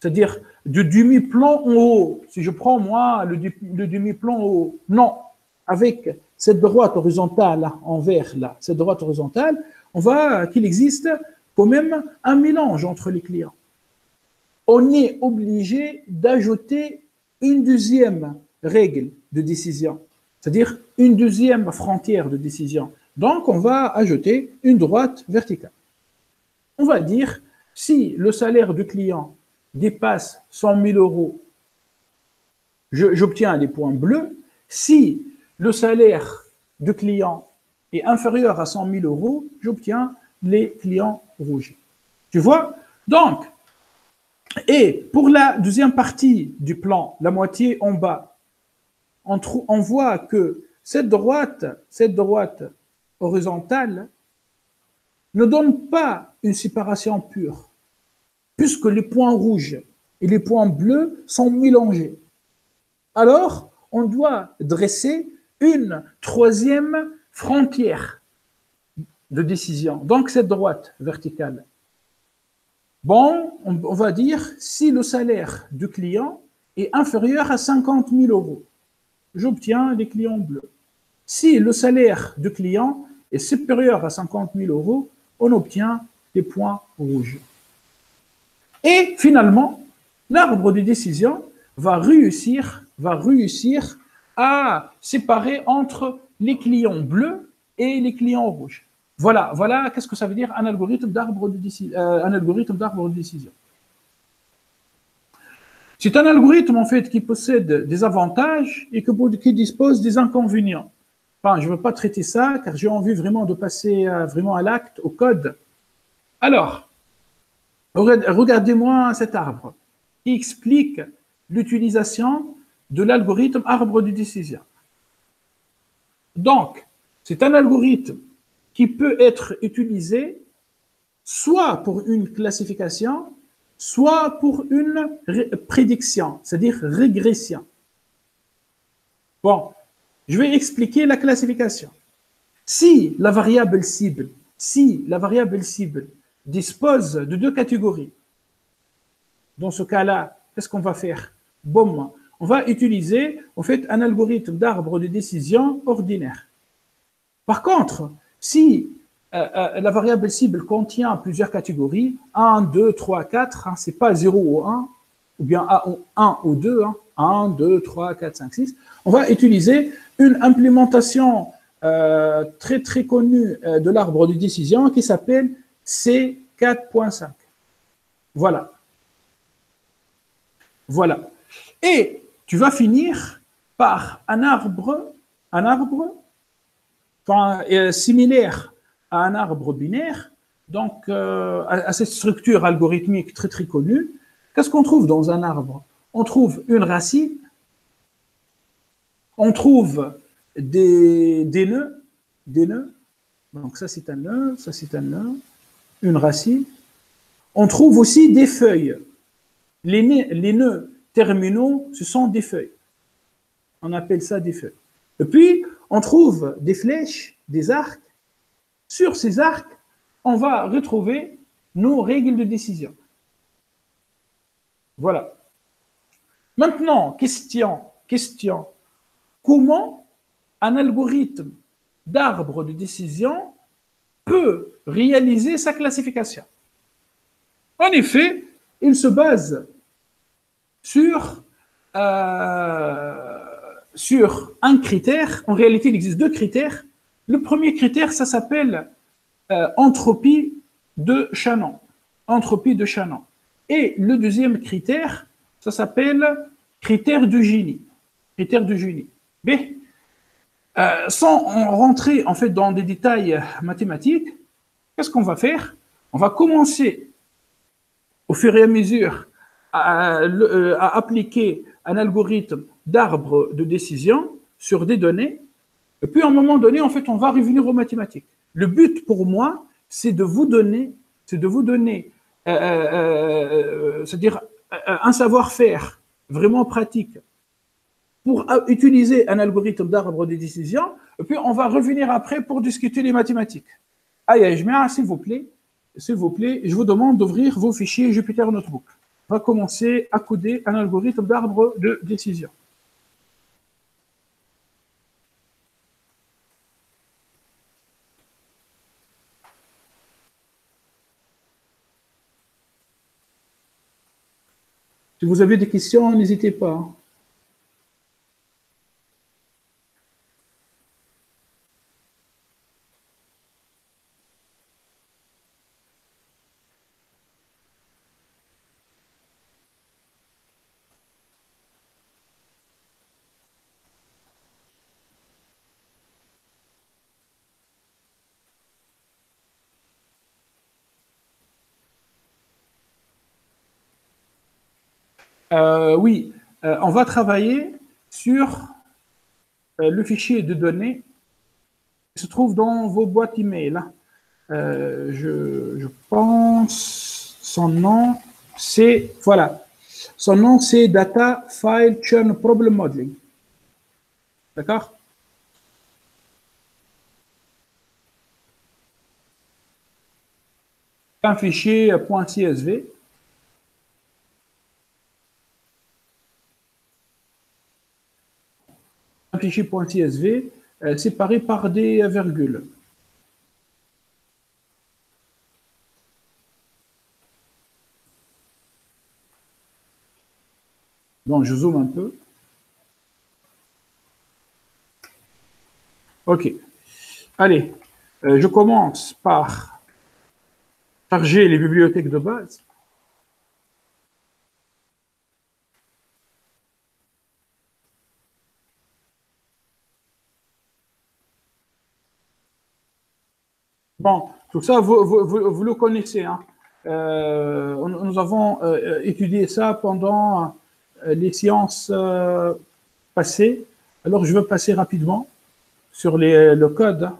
c'est-à-dire de demi-plan en haut. Si je prends, moi, le demi-plan en haut, non. Avec cette droite horizontale là, en vert, là, cette droite horizontale, on voit qu'il existe quand même un mélange entre les clients. On est obligé d'ajouter une deuxième règle de décision, c'est-à-dire une deuxième frontière de décision. Donc, on va ajouter une droite verticale. On va dire, si le salaire du client dépasse 100 000 euros, j'obtiens les points bleus. Si le salaire du client est inférieur à 100 000 euros, j'obtiens les clients rouges. Tu vois? Donc, et pour la deuxième partie du plan, la moitié en bas, on voit que cette droite horizontale ne donne pas une séparation pure, puisque les points rouges et les points bleus sont mélangés. Alors, on doit dresser une troisième frontière de décision, donc cette droite verticale. Bon, on va dire, si le salaire du client est inférieur à 50 000 euros, j'obtiens les clients bleus. Si le salaire du client est supérieur à 50 000 euros, on obtient des points rouges. Et finalement, l'arbre de décision va réussir à séparer entre les clients bleus et les clients rouges. Voilà qu'est-ce que ça veut dire un algorithme d'arbre de décision. C'est un algorithme en fait qui possède des avantages et qui dispose des inconvénients. Enfin, je ne veux pas traiter ça car j'ai envie vraiment de passer vraiment à l'acte, au code. Alors, regardez-moi cet arbre qui explique l'utilisation de l'algorithme arbre de décision. Donc, c'est un algorithme qui peut être utilisé soit pour une classification, soit pour une prédiction, c'est-à-dire régression. Bon, je vais expliquer la classification. Si la variable cible dispose de deux catégories, dans ce cas-là, qu'est-ce qu'on va faire? Bon, on va utiliser en fait un algorithme d'arbre de décision ordinaire. Par contre, si la variable cible contient plusieurs catégories, 1, 2, 3, 4, hein, ce n'est pas 0 ou 1, ou bien 1 ou 2, hein, 1, 2, 3, 4, 5, 6, on va utiliser une implémentation très très connue de l'arbre de décision qui s'appelle C4.5. Voilà. Et tu vas finir par un arbre similaire à un arbre binaire, donc à cette structure algorithmique très très connue. Qu'est-ce qu'on trouve dans un arbre? On trouve une racine, on trouve des nœuds, donc ça c'est un nœud, une racine. On trouve aussi des feuilles. Les nœuds terminaux, ce sont des feuilles. On appelle ça des feuilles. Et puis, on trouve des flèches, des arcs. Sur ces arcs, on va retrouver nos règles de décision. Voilà. Maintenant, question. Comment un algorithme d'arbre de décision peut réaliser sa classification? En effet, il se base sur un critère. En réalité, il existe deux critères. Le premier critère, ça s'appelle entropie de Shannon. Et le deuxième critère, ça s'appelle critère de Gini. Mais, sans rentrer en fait dans des détails mathématiques, qu'est-ce qu'on va faire? On va commencer au fur et à mesure à appliquer un algorithme d'arbre de décision sur des données. Et puis, à un moment donné, en fait, on va revenir aux mathématiques. Le but pour moi, c'est de vous donner, c'est-à-dire un savoir-faire vraiment pratique pour utiliser un algorithme d'arbre de décision. Et puis, on va revenir après pour discuter les mathématiques. Aïe, s'il vous plaît. s'il vous plaît, je vous demande d'ouvrir vos fichiers Jupyter Notebook. On va commencer à coder un algorithme d'arbre de décision. Si vous avez des questions, n'hésitez pas. Oui, on va travailler sur le fichier de données qui se trouve dans vos boîtes email. Je pense son nom, c'est voilà. Son nom, c'est Data File Churn Problem Modeling. D'accord? Un fichier .csv. Un fichier .csv séparé par des virgules. Donc, je zoome un peu. OK. Allez, je commence par charger les bibliothèques de base. Bon, tout ça, vous le connaissez. Hein. Nous avons étudié ça pendant les séances passées. Alors, je vais passer rapidement sur le code.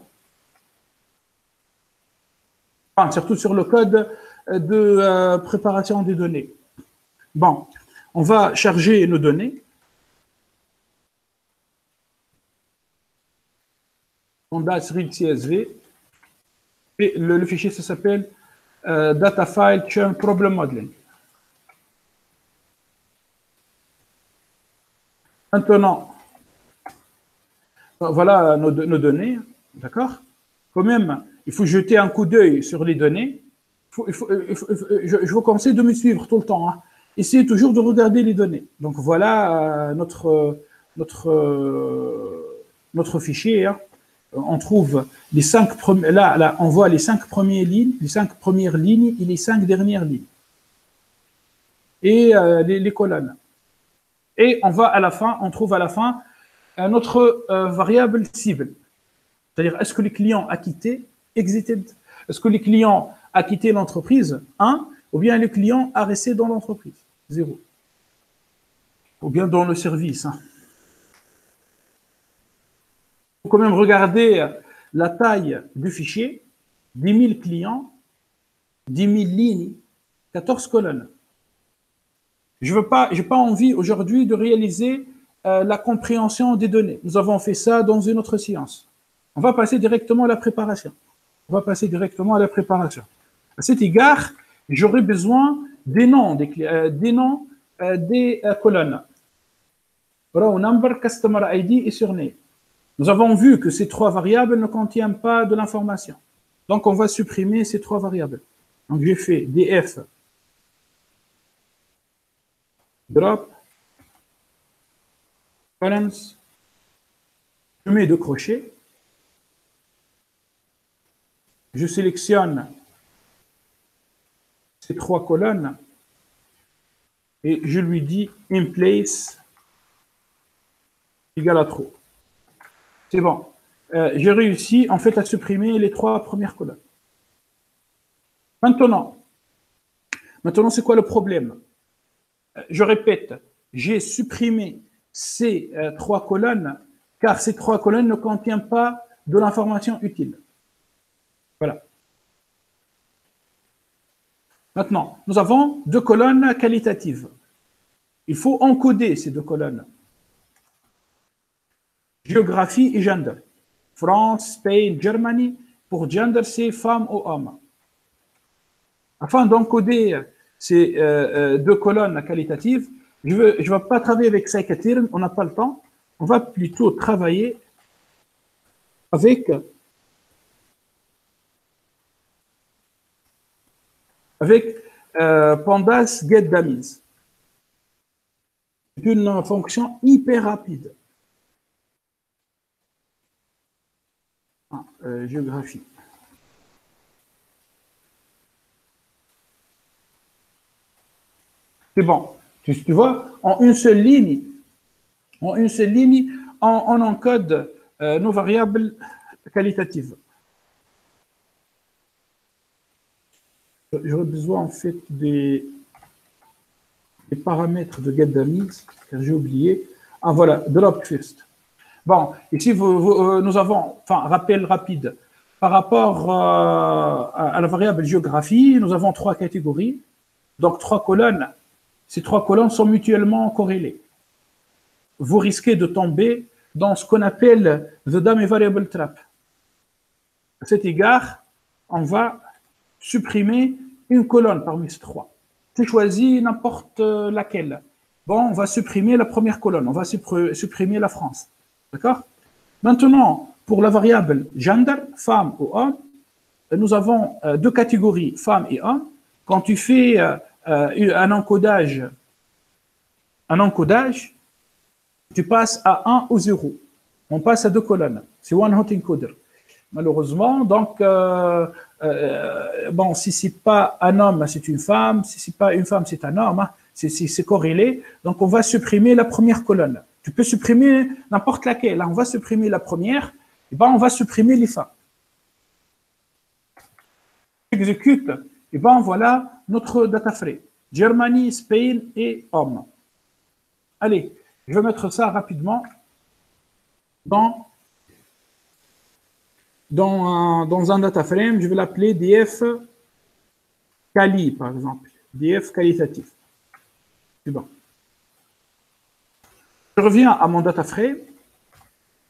Enfin, surtout sur le code de préparation des données. Bon, on va charger nos données. Condas read CSV. Et le fichier, ça s'appelle Data File Churn Problem Modeling. Maintenant, voilà nos données, d'accord? Quand même, il faut jeter un coup d'œil sur les données. Je vous conseille de me suivre tout le temps. Hein. Essayez toujours de regarder les données. Donc voilà notre fichier. Hein. On trouve les 5 premières. Là, on voit les 5 premières lignes, les 5 premières lignes et les 5 dernières lignes. Et les colonnes. Et on va à la fin, on trouve à la fin notre variable cible. C'est-à-dire, est-ce que le client a quitté, exited? Est-ce que le client a quitté l'entreprise, 1, ou bien le client a resté dans l'entreprise, 0. Ou bien dans le service. Hein. Il faut quand même regarder la taille du fichier, 10 000 clients, 10 000 lignes, 14 colonnes. Je n'ai pas envie aujourd'hui de réaliser la compréhension des données. Nous avons fait ça dans une autre séance. On va passer directement à la préparation. À cet égard, j'aurai besoin des noms des colonnes. Row number, customer ID et surname. Nous avons vu que ces 3 variables ne contiennent pas de l'information. Donc, on va supprimer ces 3 variables. Donc, j'ai fait df drop columns. Je mets 2 crochets. Je sélectionne ces 3 colonnes et je lui dis in place égale à true. C'est bon. J'ai réussi en fait à supprimer les 3 premières colonnes. Maintenant, c'est quoi le problème? Je répète, j'ai supprimé ces 3 colonnes car ces 3 colonnes ne contiennent pas de l'information utile. Voilà. Maintenant, nous avons 2 colonnes qualitatives. Il faut encoder ces 2 colonnes. Géographie et gender. France, Spain, Germany. Pour gender, c'est femme ou homme. Afin d'encoder ces deux colonnes qualitatives, je ne vais pas travailler avec scikit-learn, on n'a pas le temps. On va plutôt travailler avec pandas getDummies. C'est une fonction hyper rapide. Géographie. C'est bon. Tu vois, en une seule ligne, on encode nos variables qualitatives. J'aurais besoin en fait des paramètres de getDummies, car j'ai oublié. Ah voilà, de l'obfirst. Bon, ici nous avons, enfin, rappel rapide, par rapport à la variable géographie, nous avons 3 catégories, donc 3 colonnes. Ces 3 colonnes sont mutuellement corrélées. Vous risquez de tomber dans ce qu'on appelle the dummy variable trap. À cet égard, on va supprimer une colonne parmi ces 3. Tu choisis n'importe laquelle. Bon, on va supprimer la première colonne, on va supprimer la France. D'accord? Maintenant, pour la variable gender, femme ou homme, nous avons 2 catégories, femme et homme. Quand tu fais un encodage, tu passes à 1 ou 0. On passe à 2 colonnes. C'est one hot encoder. Malheureusement, donc, bon, si c'est pas un homme, c'est une femme. Si c'est pas une femme, c'est un homme. Hein. C'est corrélé. Donc, on va supprimer la première colonne. Tu peux supprimer n'importe laquelle. Là, on va supprimer la première. Et ben, on va supprimer les femmes. Exécute. Et ben, voilà notre data frame. Germany, Spain et homme. Allez, je vais mettre ça rapidement dans un data frame. Je vais l'appeler DF quali, par exemple. DF qualitatif. C'est bon. Je reviens à mon data frame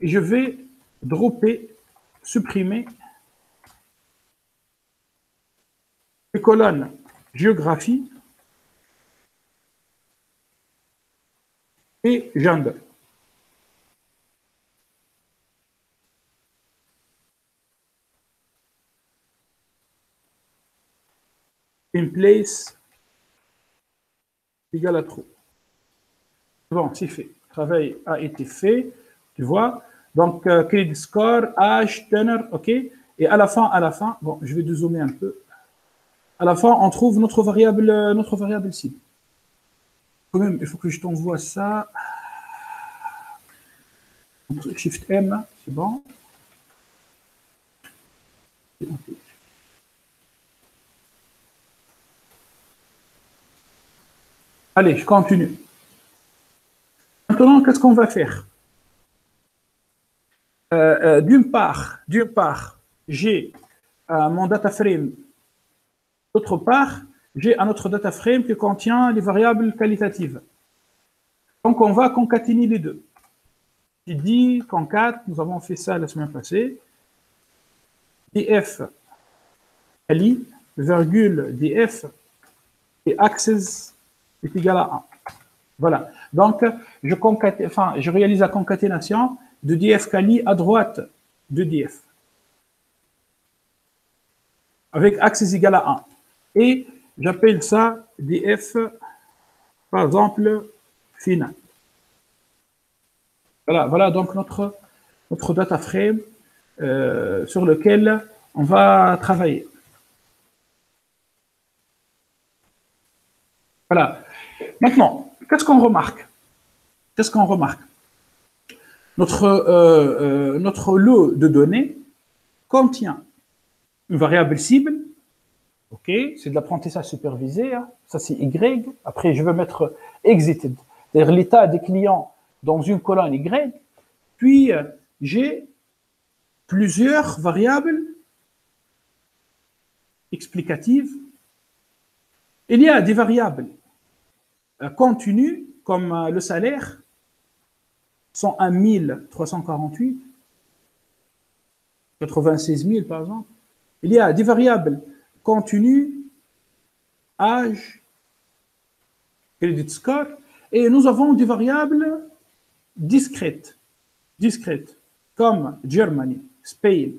et je vais dropper, supprimer les colonnes géographie et gender. In place égale à true. Bon, c'est fait. Le travail a été fait. Tu vois. Donc, credit score, âge, teneur, OK. Et à la fin, bon, je vais dézoomer un peu. À la fin, on trouve notre variable cible. Quand même, il faut que je t'envoie ça. Shift M, c'est bon. Allez, je continue. Maintenant, qu'est-ce qu'on va faire? D'une part, j'ai mon data frame. D'autre part, j'ai un autre data frame qui contient les variables qualitatives. Donc, on va concaténer les deux. J'ai dit concat, nous avons fait ça la semaine passée. df quali, virgule df et access est égal à 1. Voilà. Donc, je réalise la concaténation de df quali à droite de df. Avec access égal à 1. Et j'appelle ça df, par exemple, final. Voilà donc notre data frame sur lequel on va travailler. Voilà. Maintenant, qu'est-ce qu'on remarque? Notre lot de données contient une variable cible. OK, c'est de l'apprentissage supervisé. Hein. Ça, c'est Y. Après, je vais mettre exited, c'est-à-dire l'état des clients dans une colonne Y. Puis, j'ai plusieurs variables explicatives. Il y a des variables continues, comme le salaire, 101 348, 96 000 par exemple. Il y a des variables continues âge, credit score, et nous avons des variables discrètes, comme Germany, Spain,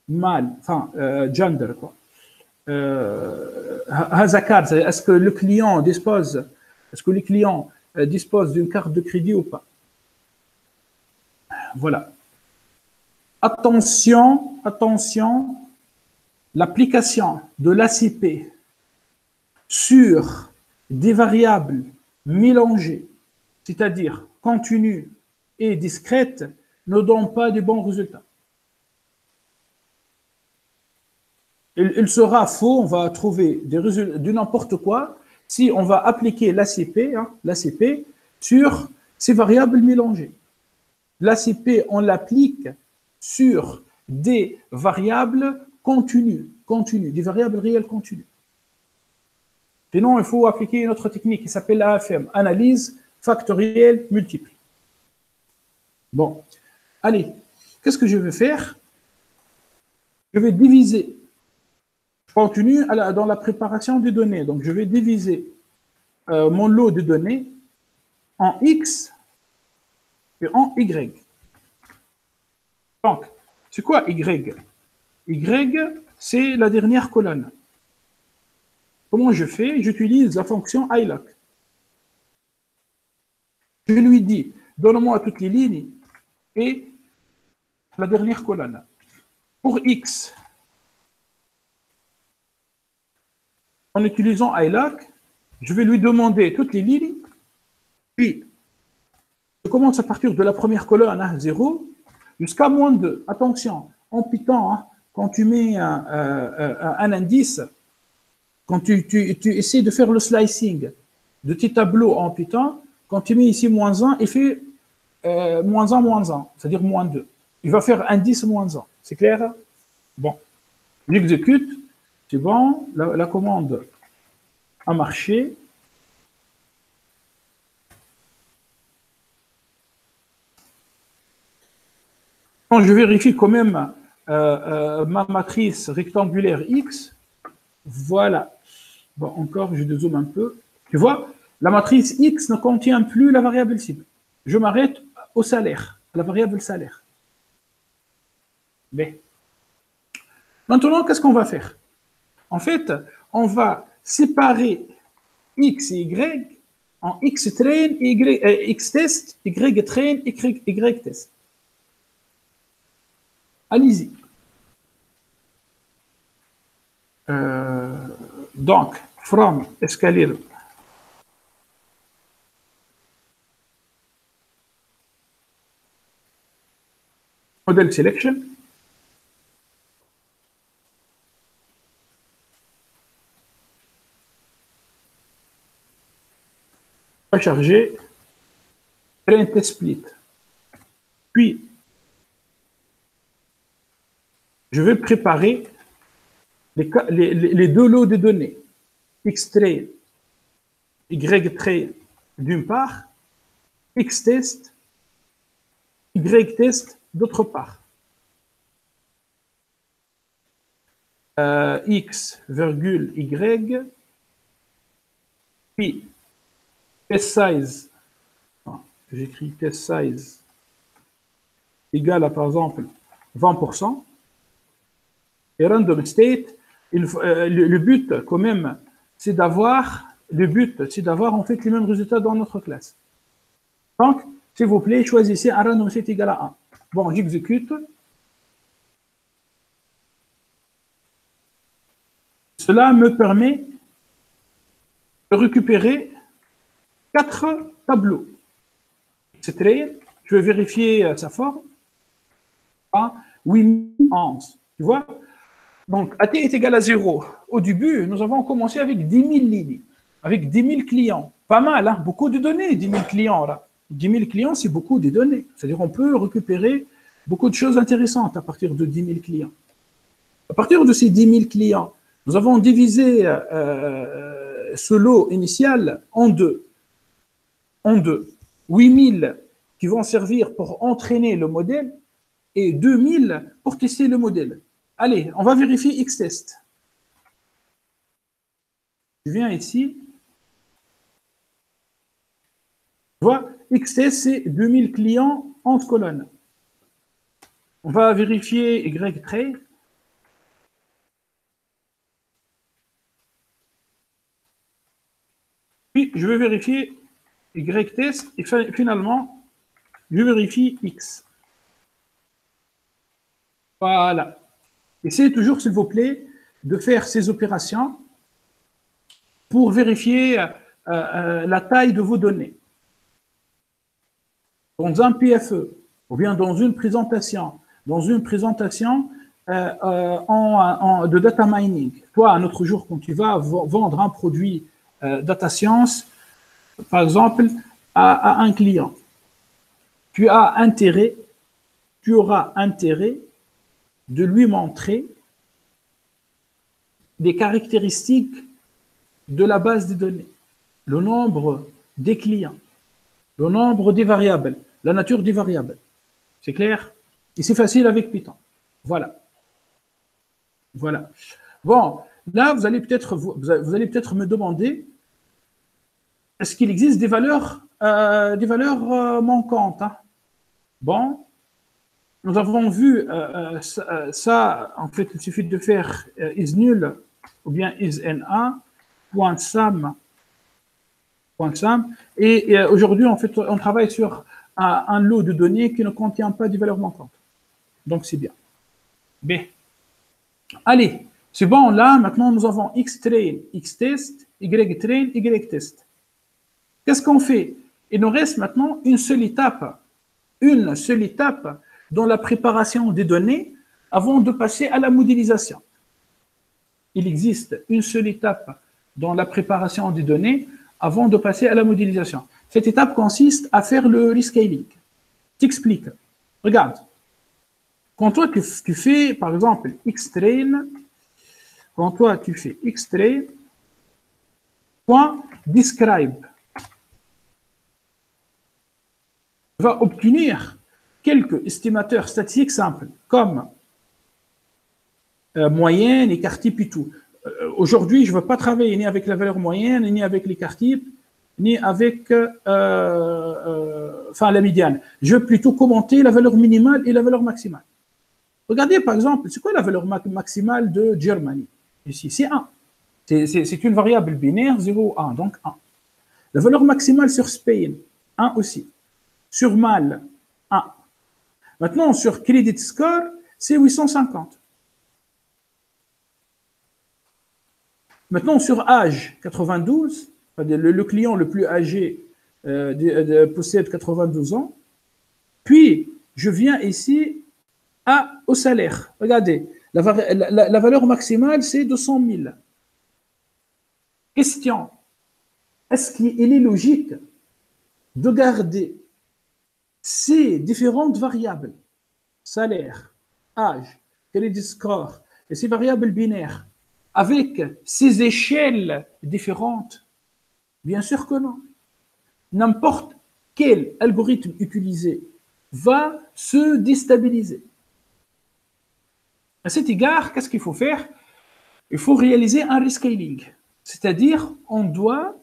mâle, enfin, gender, quoi. Hazakar, est-ce que le client dispose, est-ce que les clients disposent d'une carte de crédit ou pas? Voilà. Attention, attention, l'application de l'ACP sur des variables mélangées, c'est-à-dire continues et discrètes, ne donne pas de bons résultats. Il sera faux, on va trouver des résultats de n'importe quoi si on va appliquer l'ACP sur ces variables mélangées. L'ACP, on l'applique sur des variables continues, des variables réelles continues. Sinon, il faut appliquer une autre technique qui s'appelle l'AFM, analyse factorielle multiple. Bon, allez, qu'est-ce que je vais faire? Je vais diviser. Je continue dans la préparation des données. Donc, je vais diviser mon lot de données en X et en Y. Donc, c'est quoi Y? Y, c'est la dernière colonne. Comment je fais? J'utilise la fonction iloc. Je lui dis, donne-moi toutes les lignes et la dernière colonne. Pour X, en utilisant iloc, je vais lui demander toutes les lignes, puis je commence à partir de la première colonne, 0, jusqu'à moins 2. Attention, en Python, quand tu mets un indice, quand tu essaies de faire le slicing de tes tableaux en Python, quand tu mets ici moins 1, il fait moins 1, c'est-à-dire moins 2. Il va faire indice moins 1. C'est clair? Bon. J'exécute. C'est bon. La commande a marché. Quand je vérifie quand même ma matrice rectangulaire X, voilà. Bon, encore, je dézoome un peu. Tu vois, la matrice X ne contient plus la variable cible. Je m'arrête au salaire, à la variable salaire. Mais maintenant, qu'est-ce qu'on va faire? En fait, on va séparer X et Y en X train, X test, Y train, Y test. Allez-y. Donc, from escalier model selection. On va charger train test split. Puis, je vais préparer les deux lots de données, X-train, Y-train d'une part, X-test, Y-test d'autre part. X, virgule, Y, puis test size, j'écris test size égal à, par exemple, 20%, et random state, le but, quand même, c'est d'avoir en fait les mêmes résultats dans notre classe. Donc, s'il vous plaît, choisissez un random state égal à 1. Bon, j'exécute. Cela me permet de récupérer 4 tableaux. C'est très, je vais vérifier sa forme. 811. Tu vois? Donc, AT est égal à 0. Au début, nous avons commencé avec 10 000 lignes, avec 10 000 clients. Pas mal, hein? Beaucoup de données, 10 000 clients. Là. 10 000 clients, c'est beaucoup de données. C'est-à-dire qu'on peut récupérer beaucoup de choses intéressantes à partir de 10 000 clients. À partir de ces 10 000 clients, nous avons divisé ce lot initial en deux. 8 000 qui vont servir pour entraîner le modèle et 2 000 pour tester le modèle. Allez, on va vérifier X-test. Je viens ici. Tu vois, XS, c'est 2000 clients en colonne. On va vérifier Y-tray. Puis, je vais vérifier Y-test et finalement, je vérifie X. Voilà. Essayez toujours, s'il vous plaît, de faire ces opérations pour vérifier la taille de vos données. Dans un PFE, ou bien dans une présentation de data mining. Toi, un autre jour, quand tu vas vendre un produit data science, par exemple, à un client, tu auras intérêt de lui montrer des caractéristiques de la base des données, le nombre des clients, le nombre des variables, la nature des variables. C'est clair? Et c'est facile avec Python. Voilà. Voilà. Bon, là, vous allez peut-être me demander, est-ce qu'il existe des valeurs manquantes, hein? Bon, nous avons vu ça, en fait, il suffit de faire is nul ou bien is na, .sum. Et aujourd'hui, en fait, on travaille sur un lot de données qui ne contient pas de valeurs manquantes. Donc, c'est bien. B. Allez, c'est bon, là, maintenant, nous avons X-train, X-test, Y-train, Y-test. Qu'est-ce qu'on fait? Il nous reste maintenant une seule étape dans la préparation des données avant de passer à la modélisation. Il existe une seule étape dans la préparation des données avant de passer à la modélisation. Cette étape consiste à faire le rescaling. T'explique. Regarde. Quand toi, tu fais, par exemple, Xtrain, .describe, tu vas obtenir quelques estimateurs statistiques simples, comme moyenne, écart type et tout. Aujourd'hui, je ne veux pas travailler ni avec la valeur moyenne, ni avec l'écart type, ni avec la médiane. Je veux plutôt commenter la valeur minimale et la valeur maximale. Regardez, par exemple, c'est quoi la valeur maximale de Germany? Ici, c'est 1. C'est une variable binaire, 0 ou 1, donc 1. La valeur maximale sur Spain, 1 aussi. Sur Mal, 1. Maintenant, sur Credit Score, c'est 850. Maintenant, sur âge, 92, le client le plus âgé possède 92 ans. Puis, je viens ici au salaire. Regardez, la valeur maximale, c'est 200 000. Question, est-ce qu'il est logique de garder ces différentes variables, salaire, âge, credit score, et ces variables binaires, avec ces échelles différentes? Bien sûr que non. N'importe quel algorithme utilisé va se déstabiliser. À cet égard, qu'est-ce qu'il faut faire? Il faut réaliser un rescaling. C'est-à-dire, on doit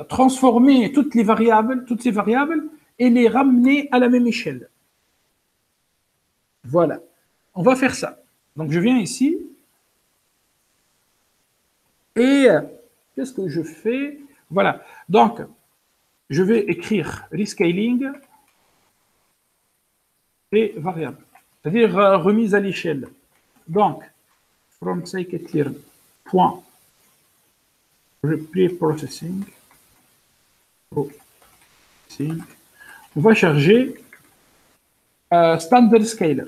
transformer toutes ces variables et les ramener à la même échelle. Voilà. On va faire ça. Donc, je viens ici. Et qu'est-ce que je fais? Voilà. Donc, je vais écrire rescaling et variable. C'est-à-dire remise à l'échelle. Donc, from scikit-learn, point preprocessing, on va charger standard scaler.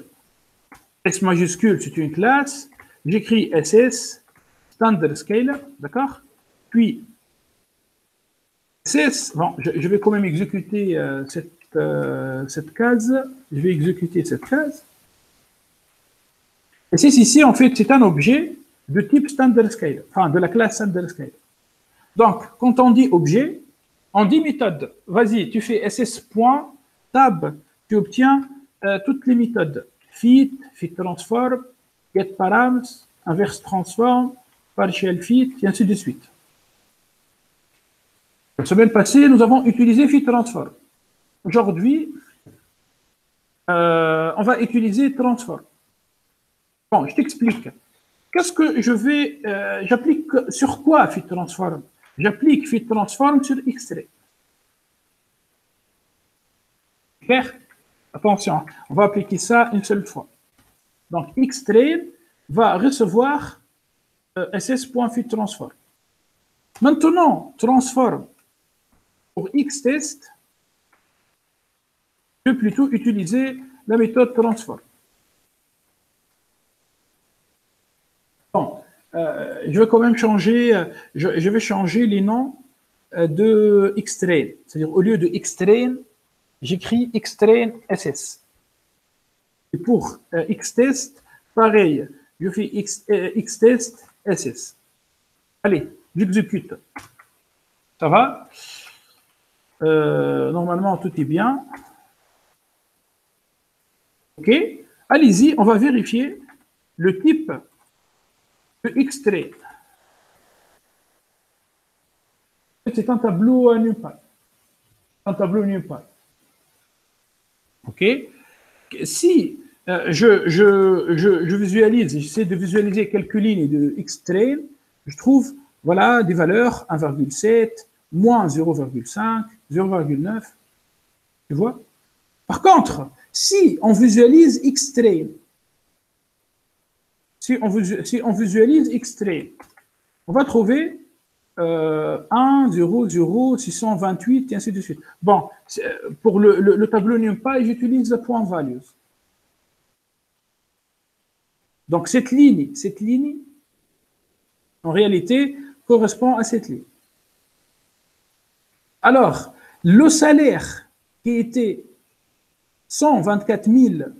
S majuscule, c'est une classe. J'écris SS, standard scaler, d'accord? Puis, SS, bon, je vais quand même exécuter cette case. Je vais exécuter cette case. Et c'est ici, en fait, c'est un objet de type standard scaler, enfin, de la classe standard scaler. Donc, quand on dit objet, on dit méthode. Vas-y, tu fais ss.tab, tu obtiens toutes les méthodes. Fit transform, get params, inverse transform, partial fit, et ainsi de suite. La semaine passée, nous avons utilisé fit transform. Aujourd'hui, on va utiliser transform. Bon, je t'explique. Qu'est-ce que je vais... j'applique sur quoi fit transform? J'applique fit transform sur X-ray. Clair? Attention, on va appliquer ça une seule fois. Donc, X-train va recevoir ss.fit_transform. Maintenant, transform pour X-test, je vais plutôt utiliser la méthode transform. Bon, je vais quand même changer, je vais changer les noms de X-train. C'est-à-dire, au lieu de X-train, j'écris X-train SS. Et pour X-test, pareil, je fais X-test SS. Allez, j'exécute. Ça va? Normalement, tout est bien. OK. Allez-y, on va vérifier le type de X-train. C'est un tableau NumPy. Un tableau NumPy. OK. Si je visualise, j'essaie de visualiser quelques lignes de X-train, je trouve, voilà, des valeurs 1,7, moins 0,5, 0,9. Tu vois? Par contre, si on visualise X-train, si on visualise X-train, on va trouver 1, 0, 0, 628, et ainsi de suite. Bon, pour le tableau NumPy, j'utilise le point values. Donc, cette ligne, en réalité, correspond à cette ligne. Alors, le salaire qui était 124 000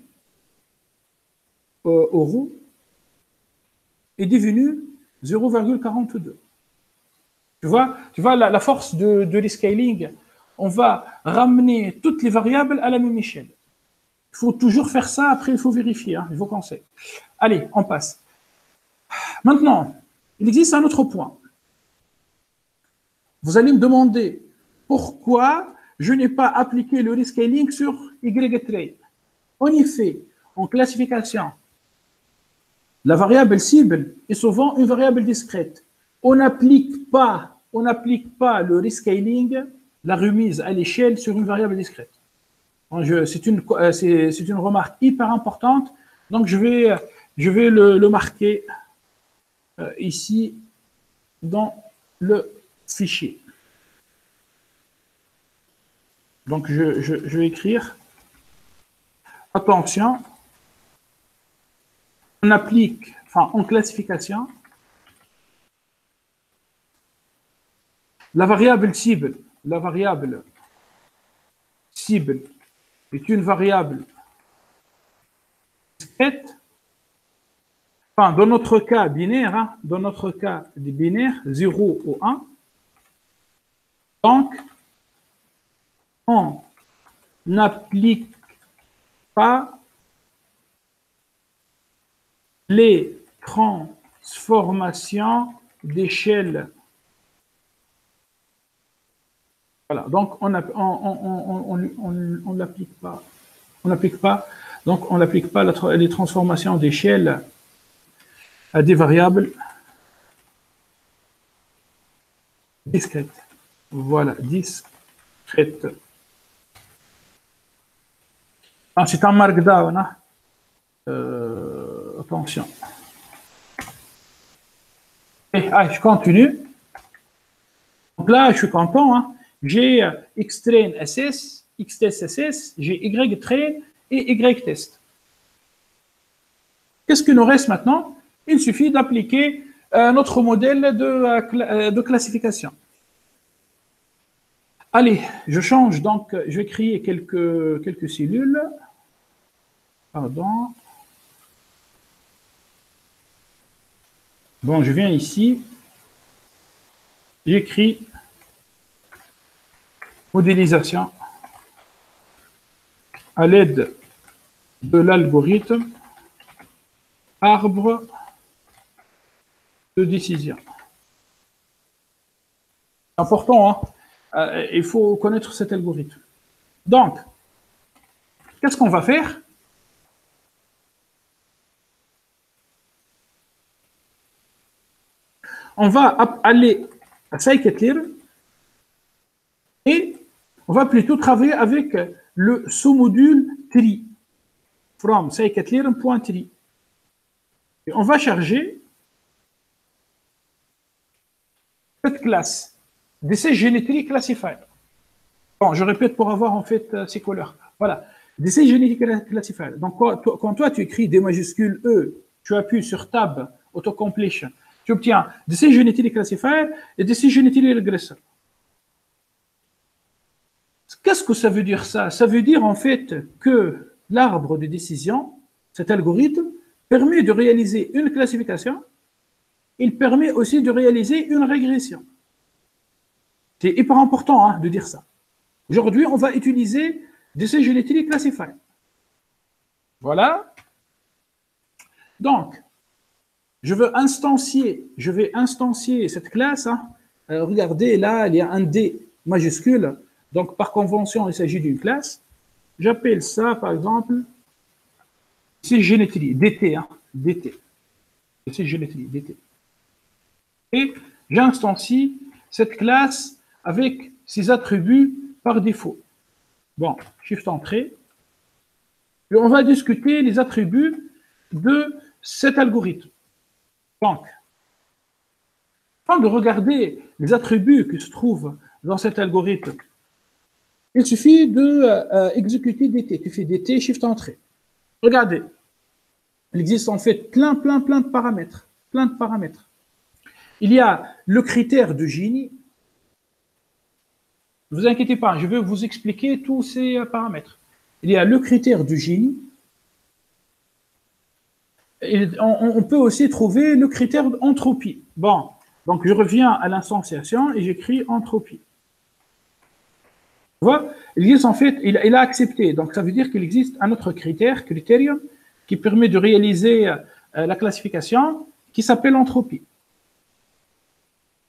euros est devenu 0,42. Tu vois la force de rescaling. On va ramener toutes les variables à la même échelle. Il faut toujours faire ça, après il faut vérifier, hein, je vous conseille. Allez, on passe. Maintenant, il existe un autre point. Vous allez me demander pourquoi je n'ai pas appliqué le rescaling sur Y-train. En effet, en classification, la variable cible est souvent une variable discrète. On n'applique pas le rescaling, la remise à l'échelle sur une variable discrète. C'est une remarque hyper importante, donc je vais le marquer ici dans le fichier. Donc je vais écrire, attention, on applique, enfin en classification, la variable cible est une variable discrète. Enfin, dans notre cas binaire, hein, dans notre cas des binaires, 0 ou 1. Donc, on n'applique pas les transformations d'échelle. Voilà, donc on l'applique pas. On n'applique pas. Donc on n'applique pas les transformations d'échelle à des variables discrètes. Voilà, discrètes. C'est un markdown. Hein? Attention. Je continue. Donc là, je suis content. Hein? J'ai X-train SS, X-test SS, j'ai Y-train et Y-test. Qu'est-ce qu'il nous reste maintenant? Il suffit d'appliquer notre modèle de classification. Allez, je change. Donc, je vais créer quelques cellules. Pardon. Bon, je viens ici. J'écris modélisation à l'aide de l'algorithme arbre de décision. C'est important, hein? Il faut connaître cet algorithme. Donc, qu'est-ce qu'on va faire? On va aller à scikit-learn et on va plutôt travailler avec le sous-module tree from scikit-learn.tree. Et on va charger cette classe DCGeometry Classifier. Bon, je répète pour avoir en fait ces couleurs. Voilà, DCGeometry Classifier. Donc, quand toi tu écris des majuscules E, tu appuies sur Tab, Autocompletion, tu obtiens DCGeometry Classifier et DCGeometry Regressor. Qu'est-ce que ça veut dire ça? Ça veut dire en fait que l'arbre de décision, cet algorithme, permet de réaliser une classification, il permet aussi de réaliser une régression. C'est hyper important hein, de dire ça. Aujourd'hui, on va utiliser DCGeometry Classifier. Voilà. Donc, je vais instancier cette classe. Hein. Regardez, là, il y a un D majuscule. Donc, par convention, il s'agit d'une classe. J'appelle ça, par exemple, DCGeometry, DT. Hein, DT. DCGeometry, DT. Et j'instancie cette classe avec ses attributs par défaut. Bon, Shift Entrée. Et on va discuter les attributs de cet algorithme. Donc, avant de regarder les attributs qui se trouvent dans cet algorithme, il suffit d'exécuter DT. Tu fais DT, Shift Entrée. Regardez, il existe en fait plein de paramètres. Plein de paramètres. Il y a le critère de Gini. Ne vous inquiétez pas, je vais vous expliquer tous ces paramètres. Il y a le critère de Gini. Et on peut aussi trouver le critère d'entropie. Bon, donc je reviens à l'instanciation et j'écris entropie. Tu vois, il existe en fait, il a accepté. Donc ça veut dire qu'il existe un autre critère, critérium, qui permet de réaliser la classification, qui s'appelle entropie.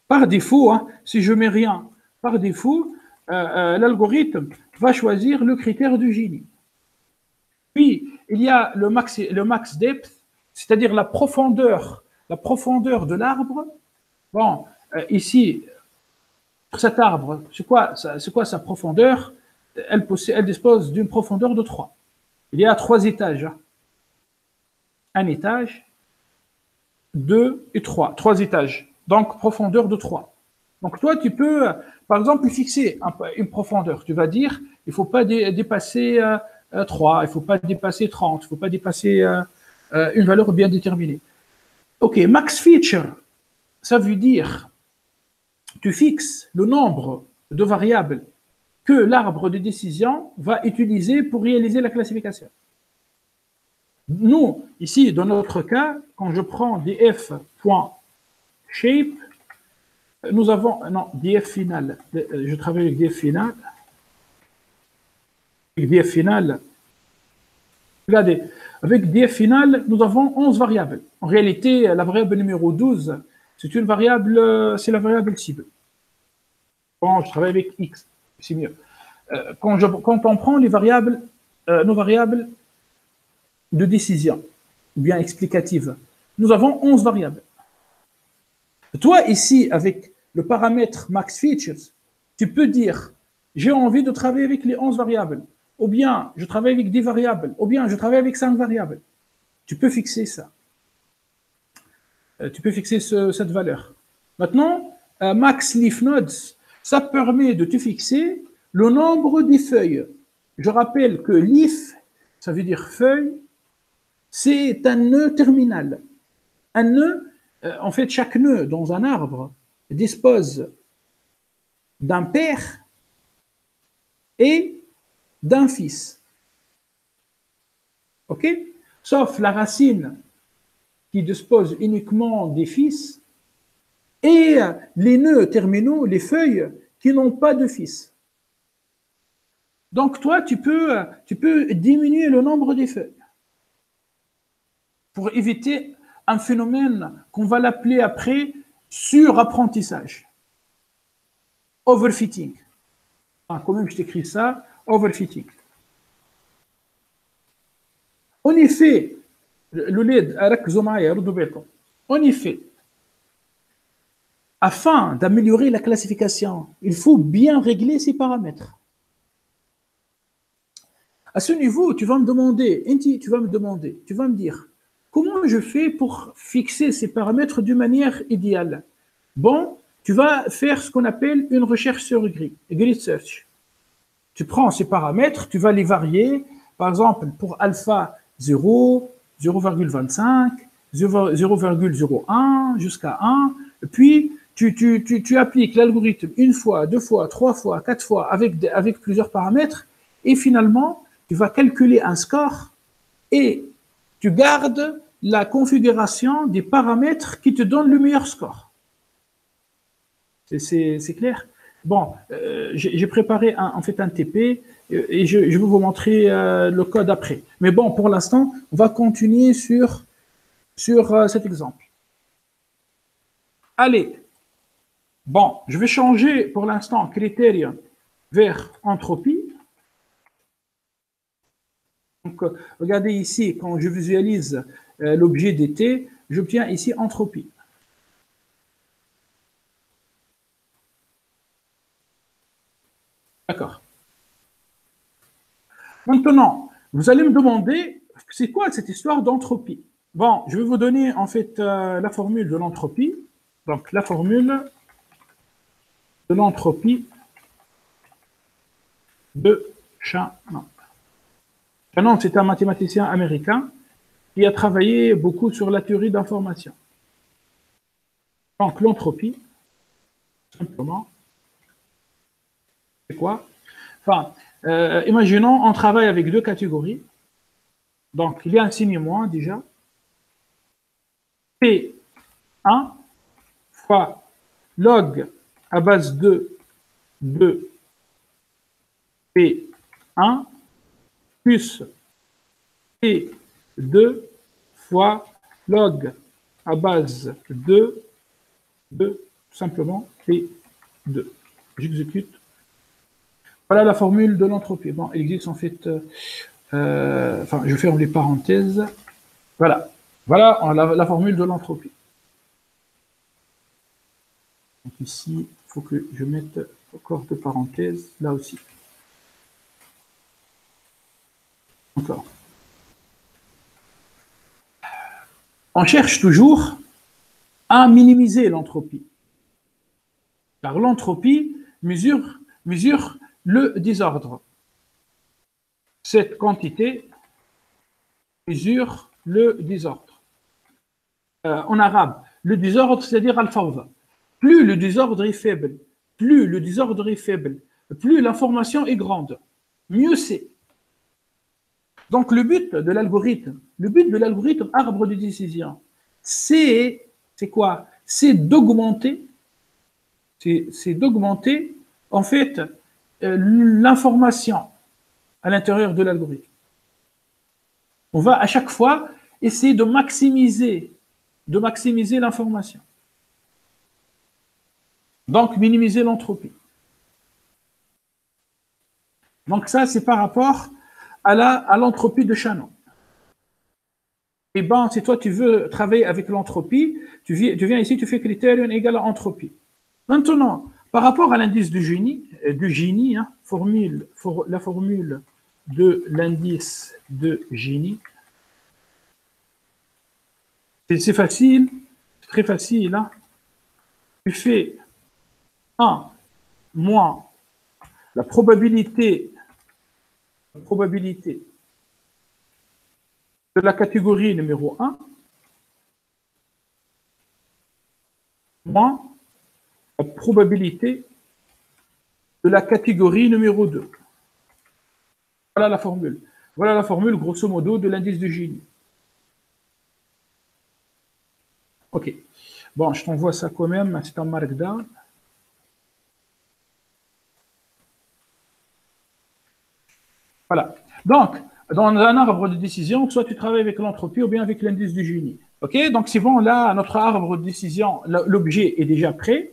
Par défaut, hein, si je mets rien, par défaut, l'algorithme va choisir le critère du Gini. Puis, il y a le max depth, c'est-à-dire la profondeur de l'arbre. Bon, ici, cet arbre, c'est quoi sa profondeur? Elle dispose d'une profondeur de 3. Il y a 3 étages. Hein. Un étage, 2 et 3. 3 étages. Donc, profondeur de 3. Donc, toi, tu peux, par exemple, fixer une profondeur. Tu vas dire, il ne faut pas dépasser 3, il ne faut pas dépasser 30, il ne faut pas dépasser une valeur bien déterminée. OK, max feature, ça veut dire, tu fixes le nombre de variables que l'arbre de décision va utiliser pour réaliser la classification. Nous, ici, dans notre cas, quand je prends df.shape, nous avons, non, df final, je travaille avec df final. Avec df final, regardez, avec df final, nous avons 11 variables. En réalité, la variable numéro 12, c'est une variable, c'est la variable cible. Bon, je travaille avec x, c'est mieux. Quand on prend les variables, nos variables de décision, ou bien explicatives, nous avons 11 variables. Toi, ici, avec le paramètre max features, tu peux dire, j'ai envie de travailler avec les 11 variables, ou bien je travaille avec 10 variables, ou bien je travaille avec 5 variables. Tu peux fixer ça. Tu peux fixer cette valeur. Maintenant, max leaf nodes, ça permet de te fixer le nombre des feuilles. Je rappelle que leaf, ça veut dire feuille, c'est un nœud terminal. Un nœud, en fait, chaque nœud dans un arbre dispose d'un père et d'un fils. OK? Sauf la racine qui dispose uniquement des fils et les nœuds terminaux, les feuilles qui n'ont pas de fils. Donc, toi, tu peux diminuer le nombre des feuilles pour éviter un phénomène qu'on va l'appeler après surapprentissage. Overfitting. Ah, quand même, je t'écris ça, overfitting. En effet, en effet, afin d'améliorer la classification, il faut bien régler ces paramètres. À ce niveau, tu vas me demander, tu vas me dire, comment je fais pour fixer ces paramètres d'une manière idéale? Bon, tu vas faire ce qu'on appelle une recherche sur grid search. Tu prends ces paramètres, tu vas les varier, par exemple, pour alpha 0, 0,25, 0,01 jusqu'à 1, puis tu appliques l'algorithme une fois, deux fois, trois fois, quatre fois avec plusieurs paramètres, et finalement, tu vas calculer un score et tu gardes la configuration des paramètres qui te donnent le meilleur score. C'est clair? Bon, j'ai préparé en fait un TP et je vais vous montrer le code après. Mais bon, pour l'instant, on va continuer sur cet exemple. Allez, bon, je vais changer pour l'instant critérium vers entropie. Donc, regardez ici, quand je visualise l'objet d'été, j'obtiens ici entropie. D'accord. Maintenant, vous allez me demander, c'est quoi cette histoire d'entropie? Bon, je vais vous donner en fait la formule de l'entropie. Donc, la formule de l'entropie de Shannon. Shannon, c'est un mathématicien américain qui a travaillé beaucoup sur la théorie d'information. Donc, l'entropie, simplement, c'est quoi? Enfin, imaginons, on travaille avec deux catégories. Donc, il y a un signe moins déjà. P1 fois log à base de P1 plus P2 fois log à base de simplement P2. J'exécute. Voilà la formule de l'entropie. Bon, il existe en fait, enfin, je ferme les parenthèses. Voilà, voilà la formule de l'entropie. Donc ici, il faut que je mette encore de parenthèses, là aussi. Encore. On cherche toujours à minimiser l'entropie. Car l'entropie mesure le désordre. Cette quantité mesure le désordre. En arabe, le désordre, c'est-à-dire al-fawda. Plus le désordre est faible, plus l'information est grande, mieux c'est. Donc le but de l'algorithme arbre de décision, c'est quoi? C'est d'augmenter en fait l'information à l'intérieur de l'algorithme. On va à chaque fois essayer de maximiser l'information. Donc minimiser l'entropie. Donc ça, c'est par rapport à l'entropie de Shannon. Et bien, si toi tu veux travailler avec l'entropie, tu viens ici, tu fais critérium égal à entropie. Maintenant, par rapport à l'indice du Gini, hein, la formule de l'indice de Gini, c'est facile, très facile. Hein. Tu fais 1 moins la probabilité de la catégorie numéro 1 moins la probabilité de la catégorie numéro 2. Voilà la formule. Voilà la formule, grosso modo, de l'indice de Gini. OK. Bon, je t'envoie ça quand même, c'est en markdown. Voilà. Donc, dans un arbre de décision, soit tu travailles avec l'entropie ou bien avec l'indice de Gini. OK? Donc, c'est bon, là, notre arbre de décision, l'objet est déjà prêt.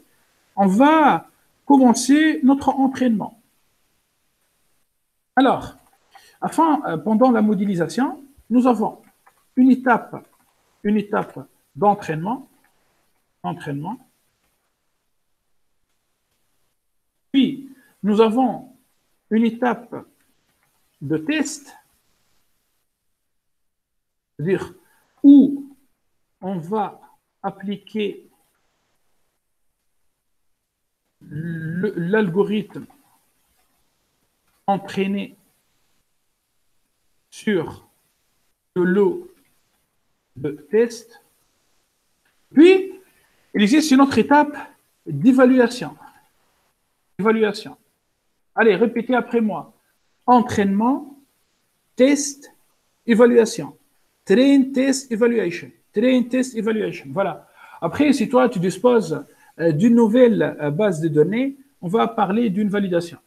On va commencer notre entraînement. Alors, pendant la modélisation, nous avons une étape d'entraînement, puis nous avons une étape de test, c'est-à-dire où on va appliquer l'algorithme entraîné sur le lot de test. Puis, il existe une autre étape d'évaluation. Allez, répétez après moi. Entraînement, test, évaluation. Train, test, evaluation. Train, test, evaluation. Voilà. Après, si toi, tu disposes d'une nouvelle base de données, on va parler d'une validation.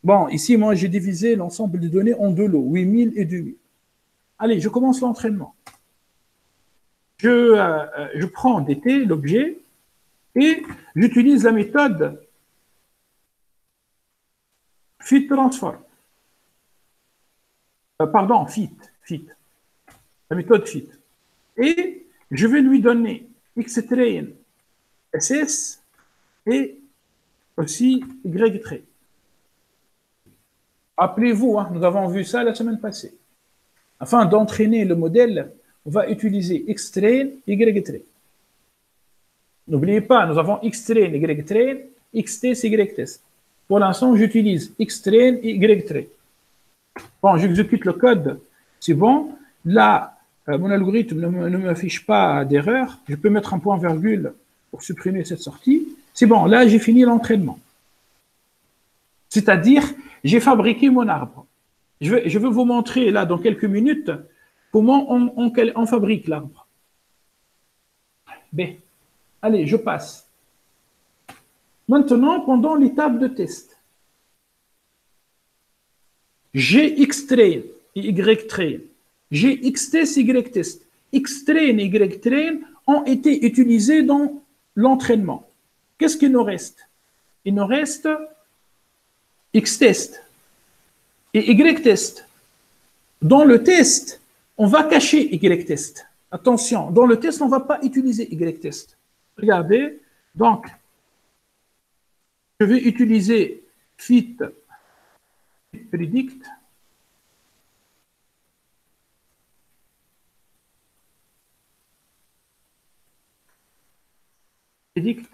Bon, ici, moi, j'ai divisé l'ensemble des données en deux lots, 8000 et 2000. Allez, je commence l'entraînement. Je prends dt, l'objet, et j'utilise la méthode fit transform. Pardon, fit. La méthode fit. Et je vais lui donner xtrain ss et aussi ytrain. Appelez-vous, hein, nous avons vu ça la semaine passée. Afin d'entraîner le modèle, on va utiliser xtrain, ytrain. N'oubliez pas, nous avons xtrain, ytrain, xtest, ytest. Pour l'instant, j'utilise xtrain et ytrain. Bon, j'exécute le code, c'est bon. Là, mon algorithme ne m'affiche pas d'erreur. Je peux mettre un point-virgule pour supprimer cette sortie. C'est bon, là, j'ai fini l'entraînement. C'est-à-dire, j'ai fabriqué mon arbre. Je vais vous montrer, là, dans quelques minutes, comment on fabrique l'arbre. B. Allez, je passe. Maintenant, pendant l'étape de test, j'ai xtrain et ytrain. J'ai xtest et ytest. Xtrain et ytrain ont été utilisés dans l'entraînement. Qu'est-ce qu'il nous reste? Il nous reste xtest et ytest. Dans le test, on va cacher ytest. Attention, dans le test, on ne va pas utiliser ytest. Regardez, donc, je vais utiliser fit predict. Predict.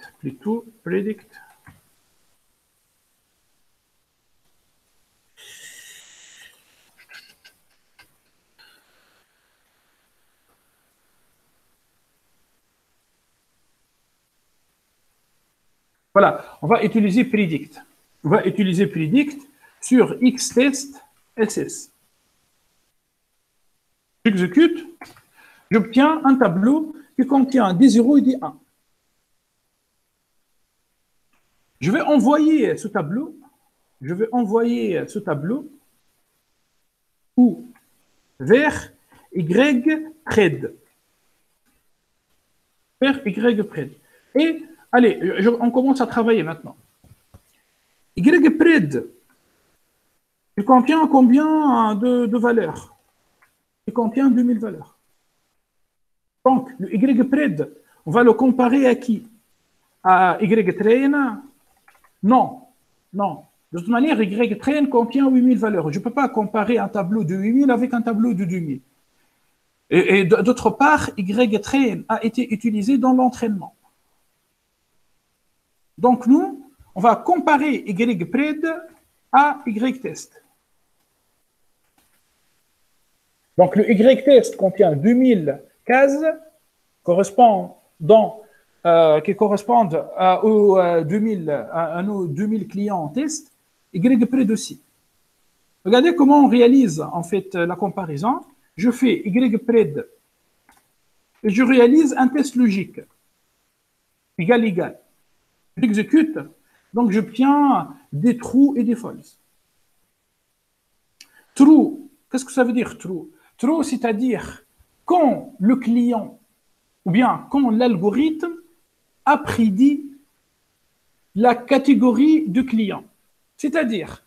Voilà, on va utiliser predict. On va utiliser predict sur xtest ss. J'exécute, j'obtiens un tableau qui contient des 0 et des 1. Je vais envoyer ce tableau, vers ypred. Et allez, on commence à travailler maintenant. Ypred, il contient combien de valeurs? Il contient 2000 valeurs. Donc, le ypred, on va le comparer à qui? À ytrain? Non. De toute manière, ytrain contient 8000 valeurs. Je ne peux pas comparer un tableau de 8000 avec un tableau de 2000. Et d'autre part, ytrain a été utilisé dans l'entraînement. Donc, nous, on va comparer ypred à ytest. Donc, le ytest contient 2000 cases qui correspondent à nos 2000 clients en test, ypred aussi. Regardez comment on réalise en fait la comparaison. Je fais ypred et je réalise un test logique égal. J'exécute, donc j'obtiens des true et des false. True, qu'est-ce que ça veut dire true? True, c'est-à-dire quand le client ou bien quand l'algorithme a prédit la catégorie de client. C'est-à-dire,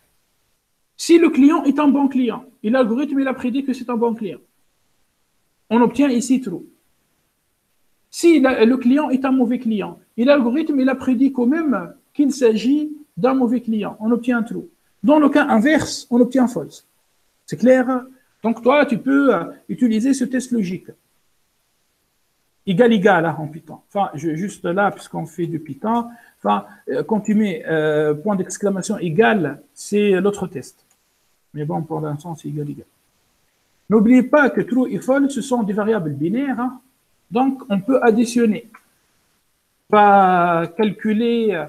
si le client est un bon client, et l'algorithme il a prédit que c'est un bon client, on obtient ici true. Si le client est un mauvais client, et l'algorithme il a prédit quand même qu'il s'agit d'un mauvais client, on obtient true. Dans le cas inverse, on obtient false. C'est clair? Donc toi, tu peux utiliser ce test logique. Égal hein, en Python. Enfin, juste là, puisqu'on fait du Python, enfin, quand tu mets point d'exclamation égal, c'est l'autre test. Mais bon, pour l'instant, c'est égal. N'oubliez pas que true et false, ce sont des variables binaires. Hein. Donc, on peut additionner. On va calculer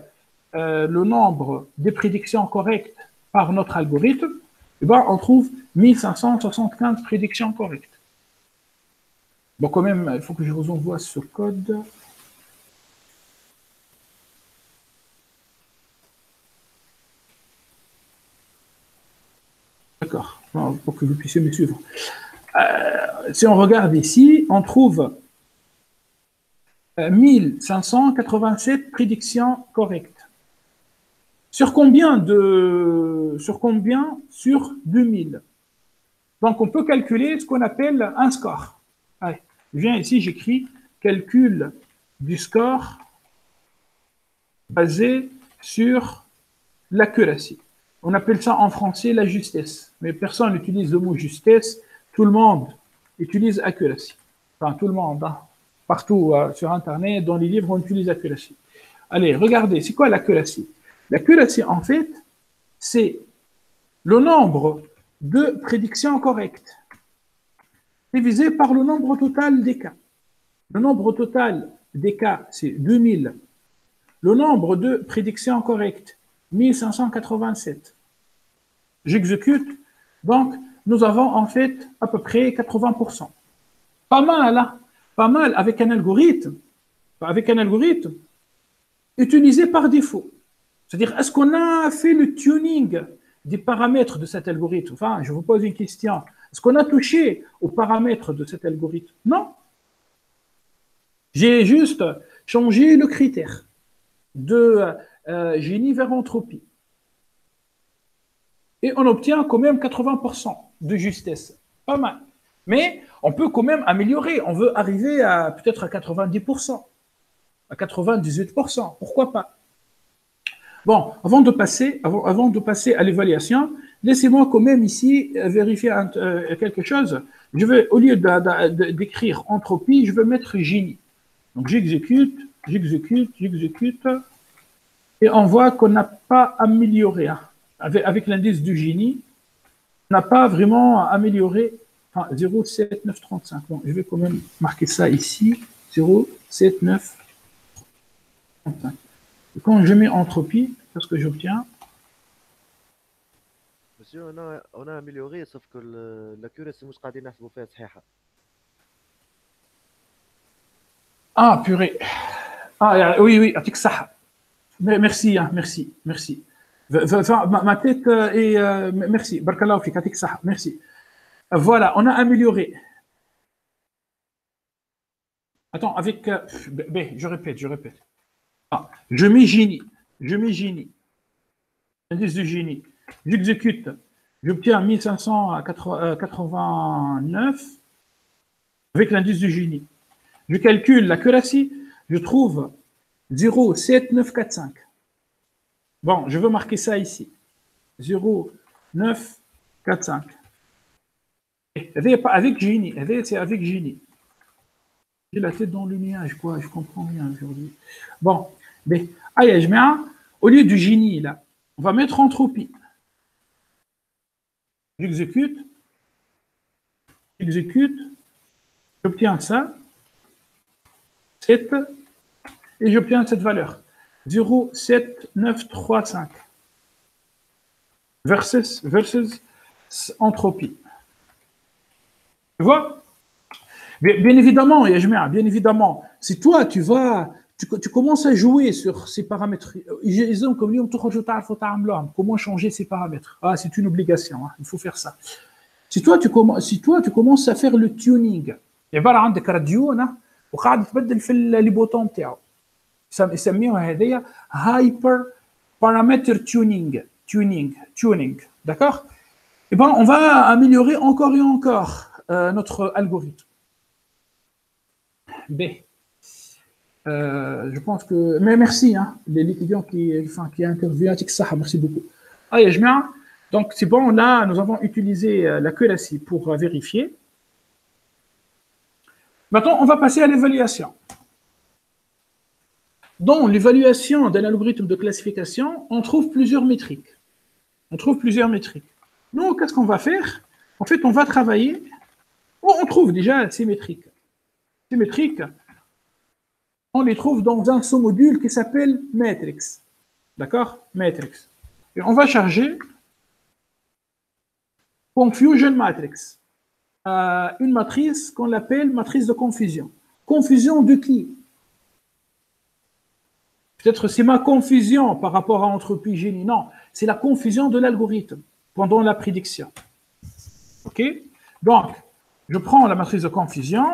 le nombre de prédictions correctes par notre algorithme. Et ben, on trouve 1575 prédictions correctes. Bon, quand même, il faut que je vous envoie ce code. D'accord, pour que vous puissiez me suivre. Si on regarde ici, on trouve 1587 prédictions correctes. Sur combien? Sur 2000. Donc, on peut calculer ce qu'on appelle un score. Allez, je viens ici, j'écris calcul du score basé sur l'accuracy. On appelle ça en français la justesse. Mais personne n'utilise le mot justesse. Tout le monde utilise accuracy. Enfin, tout le monde. Hein. Partout sur Internet, dans les livres, on utilise accuracy. Allez, regardez, c'est quoi l'accuracy? L'accuracy, en fait, c'est le nombre de prédictions correctes divisé par le nombre total des cas. Le nombre total des cas, c'est 2000. Le nombre de prédictions correctes, 1587. J'exécute. Donc, nous avons en fait à peu près 80%. Pas mal, hein? Pas mal avec un algorithme utilisé par défaut. C'est-à-dire, est-ce qu'on a fait le tuning des paramètres de cet algorithme? Enfin, je vous pose une question. Est-ce qu'on a touché aux paramètres de cet algorithme? Non. J'ai juste changé le critère de génie vers entropie. Et on obtient quand même 80% de justesse. Pas mal. Mais on peut quand même améliorer. On veut arriver à peut-être à 90%, à 98%. Pourquoi pas? Bon, avant de passer à l'évaluation, laissez-moi quand même ici vérifier quelque chose. Je vais, au lieu d'écrire entropie, je vais mettre génie. Donc j'exécute, et on voit qu'on n'a pas amélioré. Hein. Avec l'indice du génie, on n'a pas vraiment amélioré. Enfin, 0,7935. Bon, je vais quand même marquer ça ici. 0,7935. Et quand je mets entropie, qu'est-ce que j'obtiens? Monsieur, on a amélioré, sauf que l'accuracy, مش قاعدين نحسبوا فيها صحيحة. Ah, purée. Ah, oui, Atik Saha. Merci, hein, merci. Ma tête est. Merci. Barakallahu fik, Atik Saha. Merci. Voilà, on a amélioré. Attends, avec. Je répète. Ah, je mets génie. Indice du génie. J'exécute. J'obtiens 1589 avec l'indice du génie. Je calcule l'accuracy. Je trouve 0,7945. Bon, je veux marquer ça ici. 0,945. Avec génie. C'est avec génie. J'ai la tête dans le nuage, quoi. Je comprends rien aujourd'hui. Bon, mais, au lieu du génie, là, on va mettre entropie. J'exécute. J'obtiens ça. 7. Et j'obtiens cette valeur. 0,7935. Versus entropie. Tu vois? Bien évidemment, Yajmea, bien évidemment, si toi, tu commences à jouer sur ces paramètres, ils ont comme comment changer ces paramètres. Ah, c'est une obligation, hein, il faut faire ça. Si toi, tu commences à faire le tuning, et voilà, وقاعد تبدل في لي بوتون تاعو. يسميوها هذيا هايبر بارامتر tuning. D'accord? Eh ben, on va améliorer encore et encore notre algorithme. B. Je pense que... Mais merci, hein, les étudiants qui interviewent, merci beaucoup. Allez, je mets. Donc, c'est bon, là, nous avons utilisé l'accuracy pour vérifier. Maintenant, on va passer à l'évaluation. Dans l'évaluation d'un algorithme de classification, on trouve plusieurs métriques. Nous, qu'est-ce qu'on va faire? En fait, on va travailler. On trouve déjà ces métriques. Ces métriques, on les trouve dans un sous-module qui s'appelle matrix. D'accord? Matrix. Et on va charger confusion matrix. Une matrice qu'on appelle matrice de confusion. Confusion de qui? Peut-être c'est ma confusion par rapport à entropie génie. Non, c'est la confusion de l'algorithme pendant la prédiction. OK? Donc, je prends la matrice de confusion,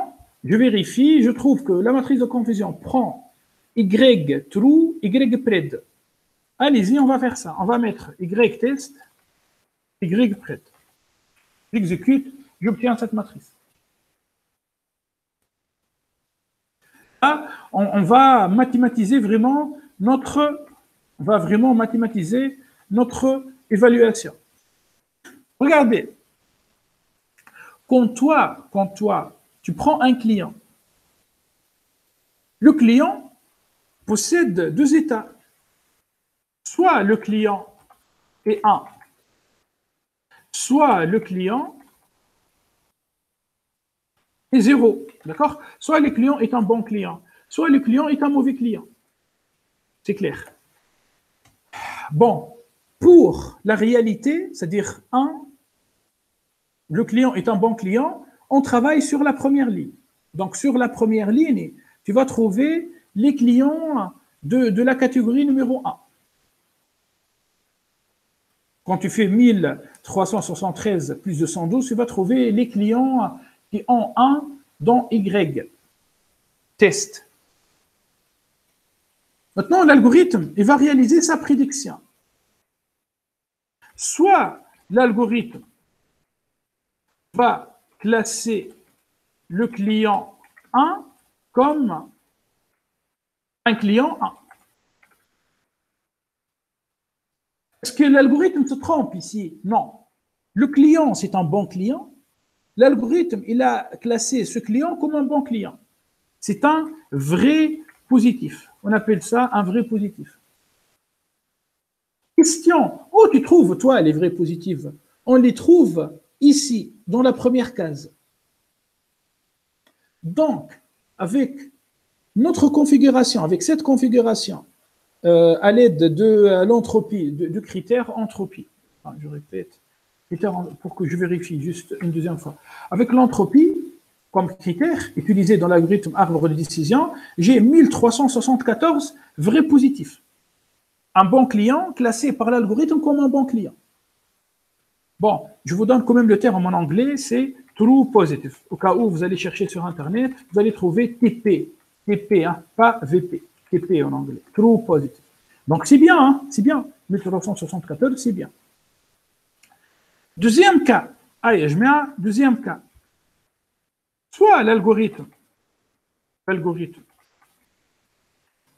je vérifie, je trouve que la matrice de confusion prend Y true, Y pred. Allez-y, on va faire ça. On va mettre Y test, Y pred. J'exécute, j'obtiens cette matrice. Là, on va mathématiser vraiment notre évaluation. Regardez, quand toi, tu prends un client, le client possède deux états. Soit le client est 1, soit le client est 0. D'accord? Soit le client est un bon client, soit le client est un mauvais client. C'est clair. Bon, pour la réalité, c'est-à-dire 1, le client est un bon client, on travaille sur la première ligne. Donc, sur la première ligne, tu vas trouver les clients de la catégorie numéro 1. Quand tu fais 1373 plus 212, tu vas trouver les clients qui ont 1 dans Y. Test. Maintenant, l'algorithme, il va réaliser sa prédiction. Soit l'algorithme va classer le client 1 comme un client 1. Est-ce que l'algorithme se trompe ici? Non. Le client, c'est un bon client. L'algorithme, il a classé ce client comme un bon client. C'est un vrai positif. On appelle ça un vrai positif. Question. Oh, tu trouves, toi, les vrais positifs. On les trouve ici, dans la première case. Donc, avec notre configuration, avec cette configuration, à l'aide de l'entropie, du critère entropie. Enfin, je répète, pour que je vérifie juste une deuxième fois. Avec l'entropie, comme critère utilisé dans l'algorithme arbre de décision, j'ai 1374 vrais positifs. Un bon client classé par l'algorithme comme un bon client. Bon, je vous donne quand même le terme en anglais, c'est true positive. Au cas où vous allez chercher sur Internet, vous allez trouver TP. TP, hein, pas VP. TP en anglais. True positive. Donc c'est bien, hein, c'est bien. 1374, c'est bien. Deuxième cas. Allez, je mets un deuxième cas. Soit l'algorithme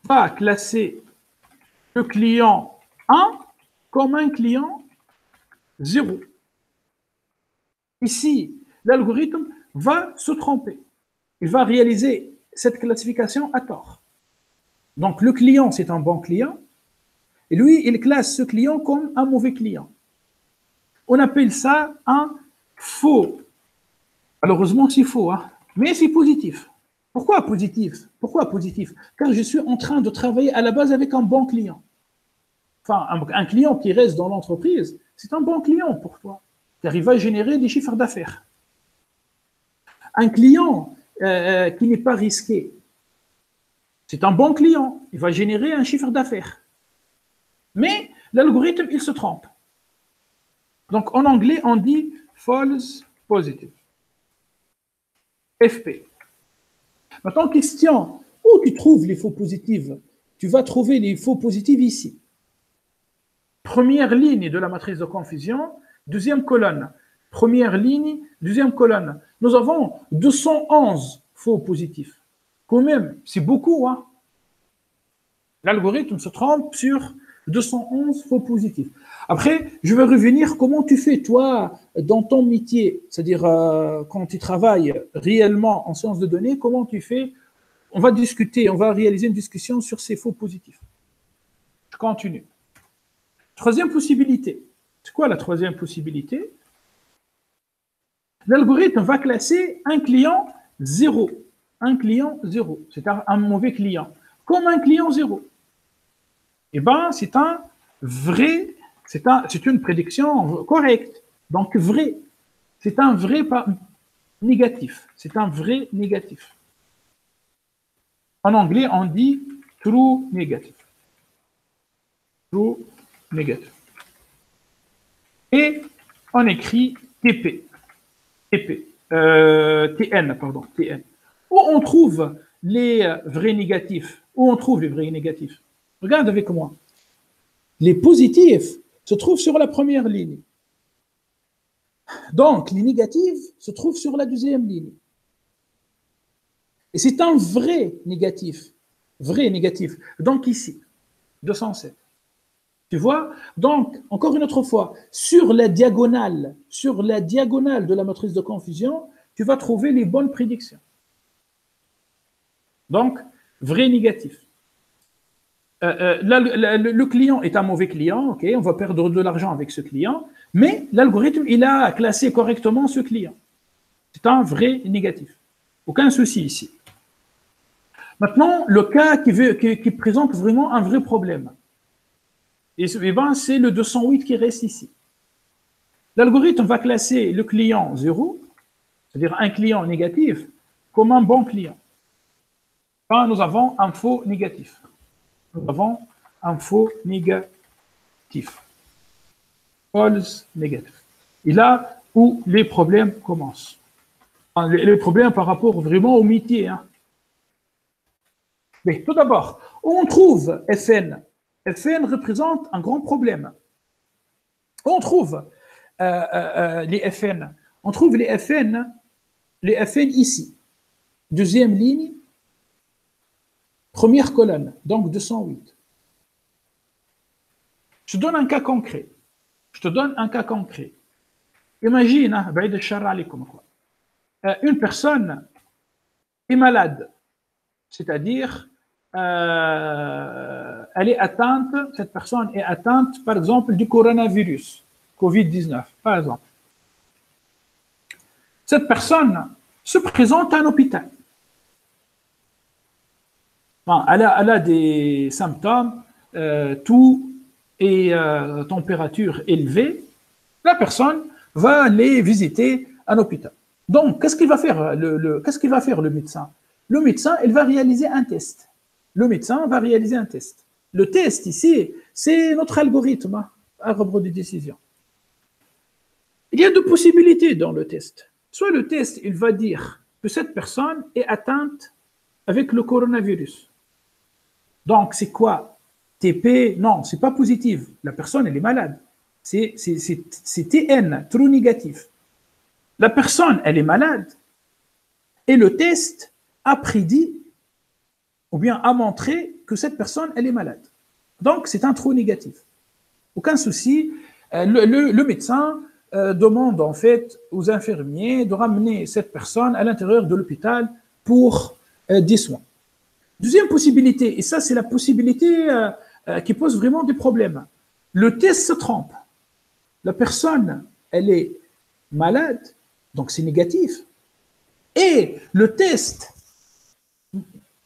va classer le client 1 comme un client 0. Ici, l'algorithme va se tromper. Il va réaliser cette classification à tort. Donc, le client, c'est un bon client. Et lui, il classe ce client comme un mauvais client. On appelle ça un faux. Malheureusement, c'est faux, hein, mais c'est positif. Pourquoi positif? Pourquoi positif? Car je suis en train de travailler à la base avec un bon client. Enfin, un client qui reste dans l'entreprise, c'est un bon client pour toi, car il va générer des chiffres d'affaires. Un client qui n'est pas risqué, c'est un bon client, il va générer un chiffre d'affaires. Mais l'algorithme, il se trompe. Donc, en anglais, on dit false positive. FP. Maintenant, question, où tu trouves les faux positifs? Tu vas trouver les faux positifs ici. Première ligne de la matrice de confusion, deuxième colonne. Première ligne, deuxième colonne. Nous avons 211 faux positifs. Quand même, c'est beaucoup, hein? L'algorithme se trompe sur 211 faux positifs. Après, je vais revenir comment tu fais, toi, dans ton métier, c'est-à-dire quand tu travailles réellement en sciences de données, comment tu fais. On va discuter, on va réaliser une discussion sur ces faux positifs. Je continue. Troisième possibilité. C'est quoi la troisième possibilité? L'algorithme va classer un client 0. Un client 0, c'est un mauvais client. Comme un client 0. Eh bien, c'est un vrai, c'est une prédiction correcte. Donc, vrai. C'est un vrai négatif. C'est un vrai négatif. En anglais, on dit true negative. True negative. Et on écrit TP. TN, pardon. TN. Où on trouve les vrais négatifs? Où on trouve les vrais négatifs? Regarde avec moi. Les positifs se trouvent sur la première ligne. Donc, les négatifs se trouvent sur la deuxième ligne. Et c'est un vrai négatif. Vrai négatif. Donc ici, 207. Tu vois? Donc, encore une autre fois, sur la diagonale de la matrice de confusion, tu vas trouver les bonnes prédictions. Donc, vrai négatif. Le client est un mauvais client, ok, on va perdre de l'argent avec ce client, mais l'algorithme, il a classé correctement ce client. C'est un vrai négatif. Aucun souci ici. Maintenant, le cas qui présente vraiment un vrai problème. Et ben, c'est le 208 qui reste ici. L'algorithme va classer le client 0, c'est-à-dire un client négatif, comme un bon client. Quand nous avons un faux négatif. Nous avons un faux négatif. False négatif. Et là où les problèmes commencent. Les problèmes par rapport vraiment au métier. Hein. Mais tout d'abord, on trouve FN. FN représente un grand problème. On trouve les FN. On trouve les FN ici. Deuxième ligne, première colonne, donc 208. Je te donne un cas concret. Imagine, une personne est malade, c'est-à-dire cette personne est atteinte, par exemple, du coronavirus, Covid-19, par exemple. Cette personne se présente à un hôpital. Bon, elle a des symptômes, toux et température élevée. La personne va aller visiter un hôpital. Donc, qu'est-ce qu'il va faire le médecin? Le médecin, il va réaliser un test. Le test ici, c'est notre algorithme, arbre de décision. Il y a deux possibilités dans le test. Soit le test, il va dire que cette personne est atteinte avec le coronavirus. Donc, c'est quoi? TP? Non, c'est pas positif. La personne, elle est malade. C'est TN, true négatif. La personne, elle est malade. Et le test a prédit ou bien a montré que cette personne, elle est malade. Donc, c'est un true négatif. Aucun souci. Le médecin demande en fait aux infirmiers de ramener cette personne à l'intérieur de l'hôpital pour des soins. Deuxième possibilité, et ça c'est la possibilité qui pose vraiment des problèmes. Le test se trompe. La personne, elle est malade, donc c'est négatif. Et le test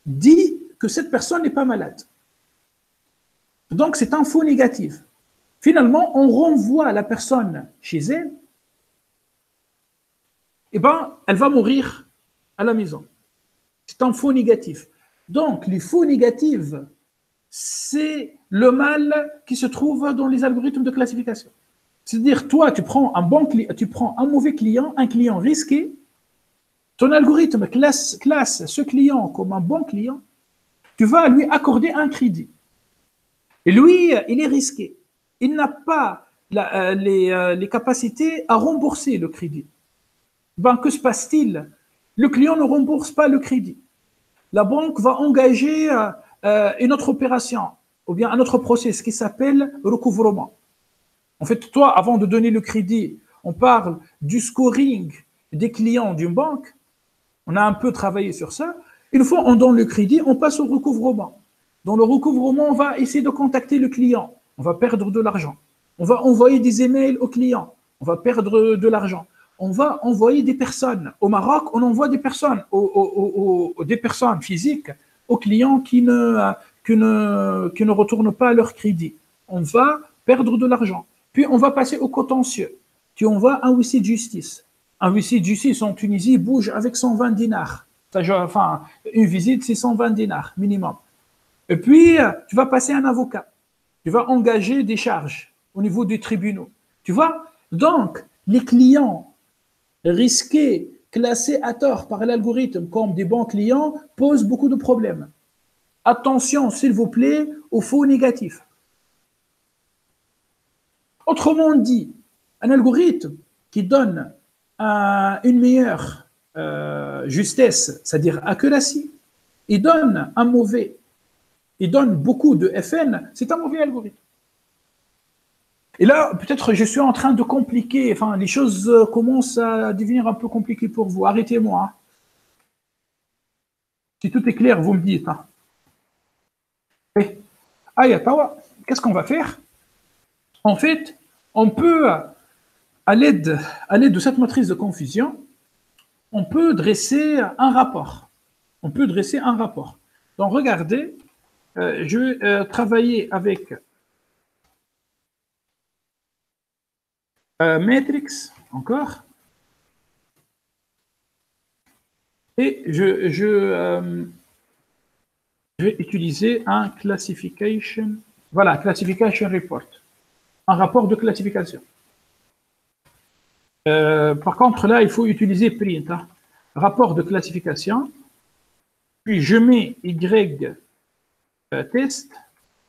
dit que cette personne n'est pas malade. Donc c'est un faux négatif. Finalement, on renvoie la personne chez elle, et ben, elle va mourir à la maison. C'est un faux négatif. Donc, les faux négatifs, c'est le mal qui se trouve dans les algorithmes de classification. C'est-à-dire, toi, tu prends un mauvais client, un client risqué, Ton algorithme classe ce client comme un bon client. Tu vas lui accorder un crédit. Et lui, il est risqué. Il n'a pas les capacités à rembourser le crédit. Ben, que se passe-t-il? Le client ne rembourse pas le crédit. La banque va engager une autre opération ou bien un autre process qui s'appelle recouvrement. En fait, toi, avant de donner le crédit, on parle du scoring des clients d'une banque. On a un peu travaillé sur ça. Une fois on donne le crédit, on passe au recouvrement. Dans le recouvrement, on va essayer de contacter le client. On va perdre de l'argent. On va envoyer des emails au client. On va perdre de l'argent. On va envoyer des personnes. Au Maroc, on envoie des personnes, des personnes physiques aux clients qui ne retournent pas leur crédit. On va perdre de l'argent. Puis on va passer au contentieux. Tu envoies un huissier de justice. Un huissier de justice en Tunisie bouge avec 120 dinars. Enfin, une visite, c'est 120 dinars minimum. Et puis, tu vas passer un avocat. Tu vas engager des charges au niveau des tribunaux. Tu vois? Donc, les clients risqués, classés à tort par l'algorithme comme des bons clients, posent beaucoup de problèmes. Attention, s'il vous plaît, aux faux négatifs. Autrement dit, un algorithme qui donne une meilleure justesse, c'est-à-dire accuracy, il donne beaucoup de FN, c'est un mauvais algorithme. Et là, peut-être je suis en train de compliquer, enfin, les choses commencent à devenir un peu compliquées pour vous. Arrêtez-moi. Hein. Si tout est clair, vous me dites. Hein. Tawa, qu'est-ce qu'on va faire? En fait, on peut, à l'aide de cette matrice de confusion, on peut dresser un rapport. On peut dresser un rapport. Donc, regardez, je vais travailler avec Matrix, encore. Et je vais utiliser un classification. Voilà, classification report. Un rapport de classification. Par contre, là, il faut utiliser print. Hein. Rapport de classification. Puis, je mets Y test,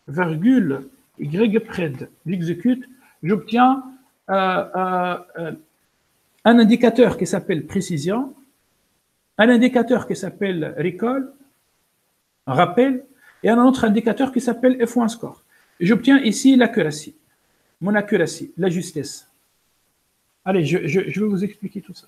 virgule, YPRED. J'exécute. J'obtiens un indicateur qui s'appelle précision, un indicateur qui s'appelle recall, rappel, et un autre indicateur qui s'appelle F1 score. J'obtiens ici l'accuracy, mon accuracy, la justesse. Allez, je vais vous expliquer tout ça.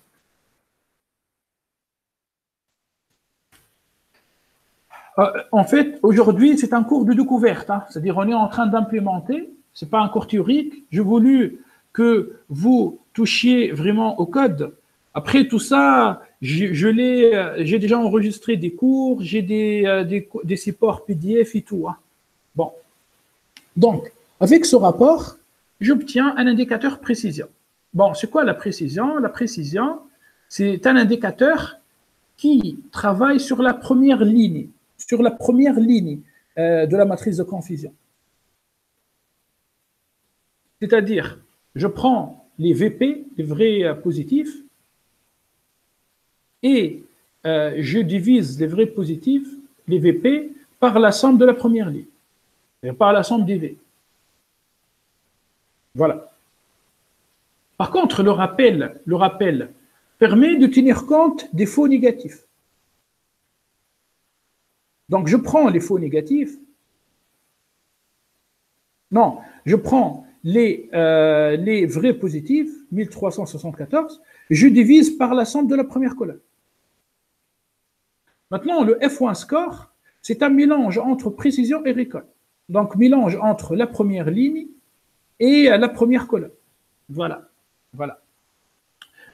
En fait, aujourd'hui, c'est un cours de découverte. Hein. C'est-à-dire, on est en train d'implémenter. Ce n'est pas un cours théorique. J'ai voulu que vous touchiez vraiment au code. Après tout ça, j'ai déjà enregistré des cours, j'ai des supports PDF et tout. Hein. Bon. Donc, avec ce rapport, j'obtiens un indicateur précision. Bon, c'est quoi la précision? La précision, c'est un indicateur qui travaille sur la première ligne. Sur la première ligne de la matrice de confusion. C'est-à-dire, je prends les VP, les vrais positifs, et je divise les vrais positifs, les VP, par la somme de la première ligne, et par la somme des V. Voilà. Par contre, le rappel permet de tenir compte des faux négatifs. Donc, je prends les faux négatifs. Non, je prends les vrais positifs, 1374, je divise par la somme de la première colonne. Maintenant, le F1 score, c'est un mélange entre précision et recall. Donc, mélange entre la première ligne et la première colonne. Voilà. Voilà.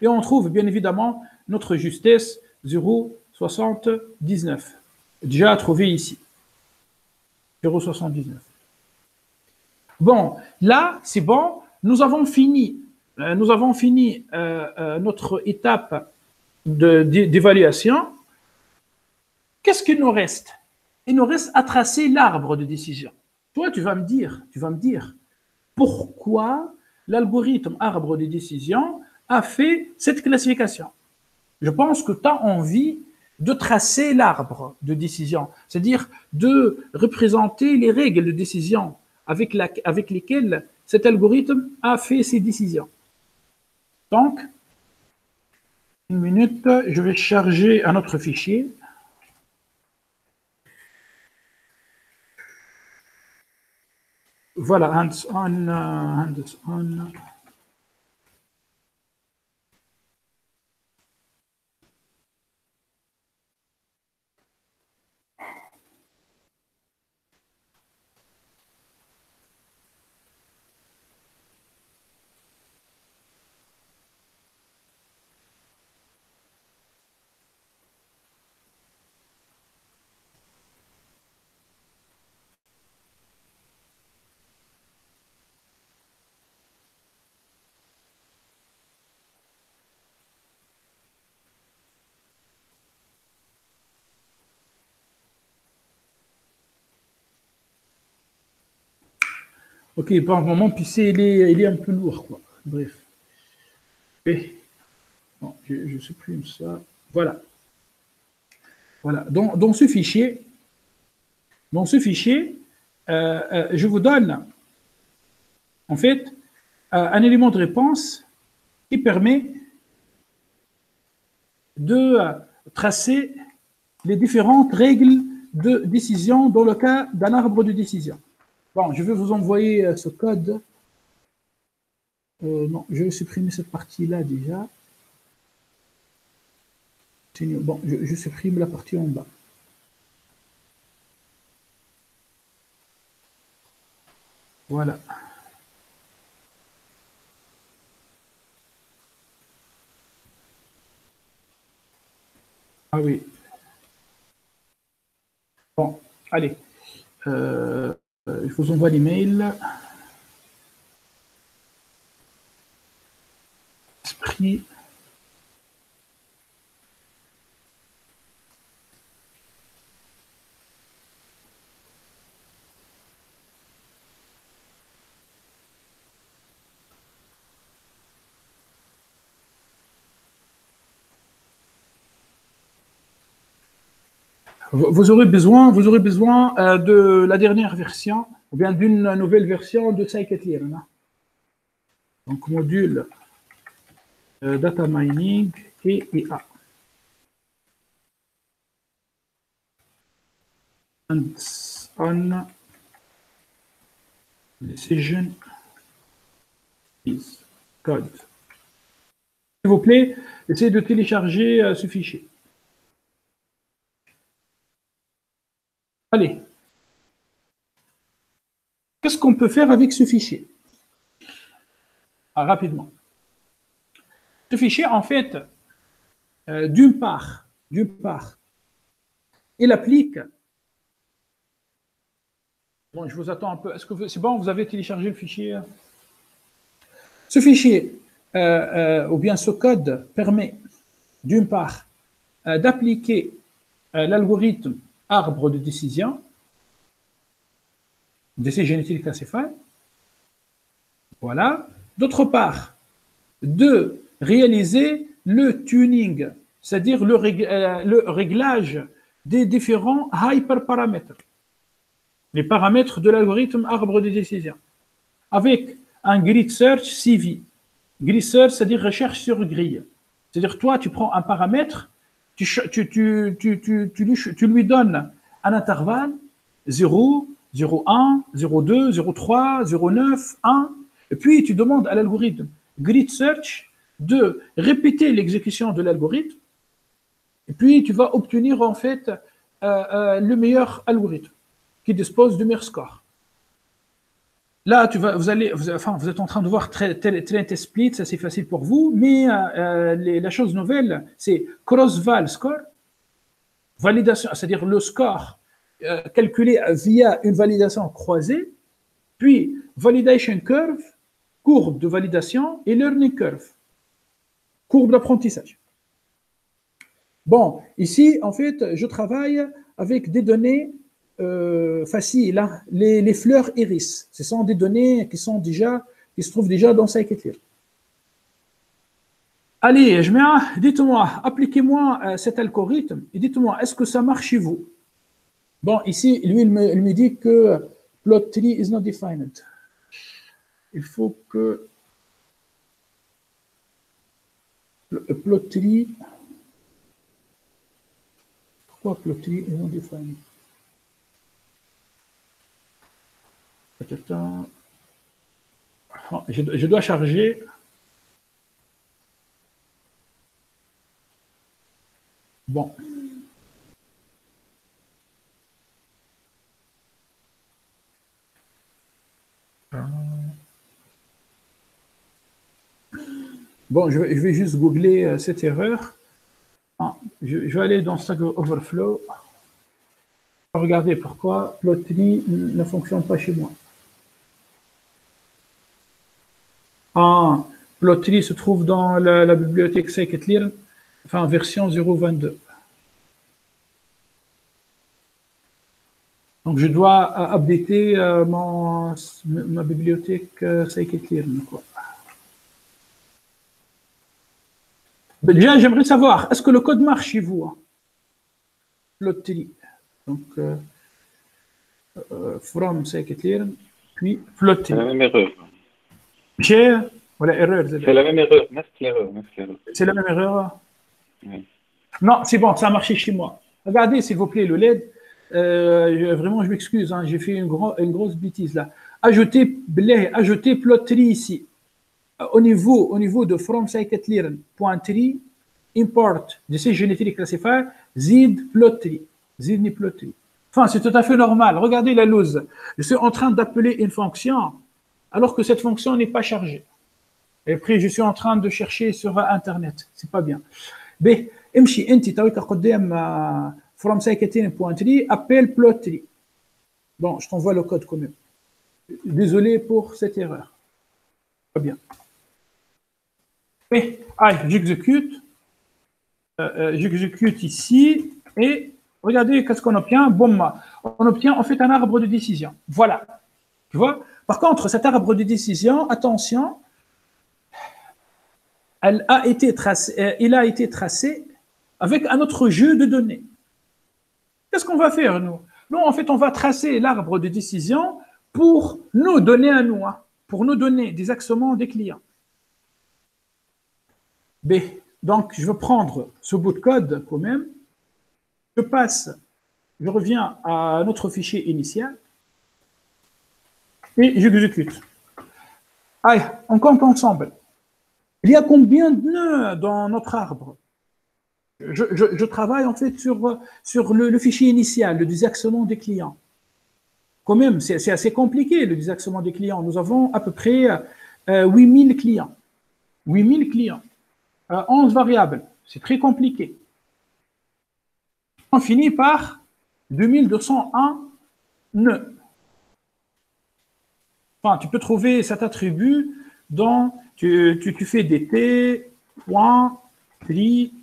Et on trouve bien évidemment notre justesse 0,79. Déjà trouvé ici. 0,79. Bon, là, c'est bon. Nous avons fini notre étape d'évaluation. Qu'est-ce qu'il nous reste? Il nous reste à tracer l'arbre de décision. Toi, tu vas me dire pourquoi l'algorithme arbre de décision a fait cette classification. Je pense que tu as envie de tracer l'arbre de décision, c'est-à-dire de représenter les règles de décision avec lesquelles cet algorithme a fait ses décisions. Donc, une minute, je vais charger un autre fichier. Voilà, hands-on, hands-on. Ok, par moment, puis il est un peu lourd, quoi. Bref. Et, bon, je supprime ça. Voilà. Voilà. Dans ce fichier, je vous donne, en fait, un élément de réponse qui permet de tracer les différentes règles de décision dans le cas d'un arbre de décision. Bon, je vais vous envoyer ce code. Non, je vais supprimer cette partie-là déjà. Bon, je supprime la partie en bas. Voilà. Ah oui. Bon, allez. Je vous envoie l'email. Esprit. Vous aurez besoin de la dernière version, ou bien d'une nouvelle version de Scikit-Learn. Donc, module data mining et IA. On decision is code. S'il vous plaît, essayez de télécharger ce fichier. Allez. Qu'est-ce qu'on peut faire avec ce fichier? Rapidement. Ce fichier, en fait, d'une part, il applique. Bon, je vous attends un peu. Est-ce que c'est bon? Vous avez téléchargé le fichier? Ce fichier, ou bien ce code, permet, d'une part, d'appliquer l'algorithme arbre de décision, Decision Utility Classifier. Voilà. D'autre part, de réaliser le tuning, c'est-à-dire le réglage des différents hyperparamètres, les paramètres de l'algorithme arbre de décision, avec un grid search CV. Grid search, c'est-à-dire recherche sur grille. C'est-à-dire, toi, tu prends un paramètre, tu lui donnes un intervalle 0, 0,1, 0,2, 0,3, 0,9, 1, et puis tu demandes à l'algorithme grid search de répéter l'exécution de l'algorithme, et puis tu vas obtenir en fait le meilleur algorithme qui dispose du meilleur score. Là, vous êtes en train de voir Trinity Split, ça c'est facile pour vous, mais la chose nouvelle, c'est cross-val score, validation, c'est-à-dire le score calculé via une validation croisée, puis validation curve, courbe de validation, et learning curve, courbe d'apprentissage. Bon, ici, en fait, je travaille avec des données faciles, hein. Les fleurs iris. Ce sont des données qui se trouvent déjà dans Scikit-Learn. Allez, dites-moi, appliquez-moi cet algorithme et dites-moi, est-ce que ça marche chez vous? Bon, ici, lui, il me dit que plot tree is not defined. Il faut que plot tree. Pourquoi plot tree is not defined? Je dois charger. Bon. Bon, je vais juste googler cette erreur. Je vais aller dans Stack Overflow. Regardez pourquoi Plotly ne fonctionne pas chez moi. Plotly se trouve dans la bibliothèque scikit-learn, enfin version 0.22. Donc je dois updater ma bibliothèque scikit-learn. Déjà, j'aimerais savoir, est-ce que le code marche chez vous? Plotly. Donc, from scikit-learn, puis Plotly. C'est la même erreur. Voilà, erreur. C'est la même erreur. C'est la même erreur? Oui. Non, c'est bon, ça a marché chez moi. Regardez, s'il vous plaît, le LED. Vraiment, je m'excuse, hein, j'ai fait une grosse bêtise là. Ajoutez Plotly ici. Au niveau de from scikit-learn.tree, import DC genetic classifier, zid Plotly. Zidni Plotly. Enfin, c'est tout à fait normal. Regardez la loose. Je suis en train d'appeler une fonction alors que cette fonction n'est pas chargée. Et après, je suis en train de chercher sur Internet. C'est pas bien. B. امشي انت تويك قدام from scikit-learn.tree appelle Plotly. Bon, je t'envoie le code quand même. Désolé pour cette erreur. Pas bien. Mais, j'exécute. J'exécute ici et regardez qu'est-ce qu'on obtient. Boum, on obtient en fait un arbre de décision. Voilà. Tu vois? Par contre, cet arbre de décision, attention, il a été tracé avec un autre jeu de données. Qu'est-ce qu'on va faire, nous? Nous, en fait, on va tracer l'arbre de décision pour nous donner à nous, pour nous donner des axements des clients. B. Donc, je vais prendre ce bout de code quand même. Je reviens à notre fichier initial et j'exécute. Allez, on compte ensemble. Il y a combien de nœuds dans notre arbre? Je travaille en fait sur le fichier initial, le désaxement des clients. Quand même, c'est assez compliqué le désaxement des clients. Nous avons à peu près 8000 clients. 8000 clients. 11 variables. C'est très compliqué. On finit par 2201 nœuds. Enfin, tu peux trouver cet attribut dans, tu fais des t, point, tri,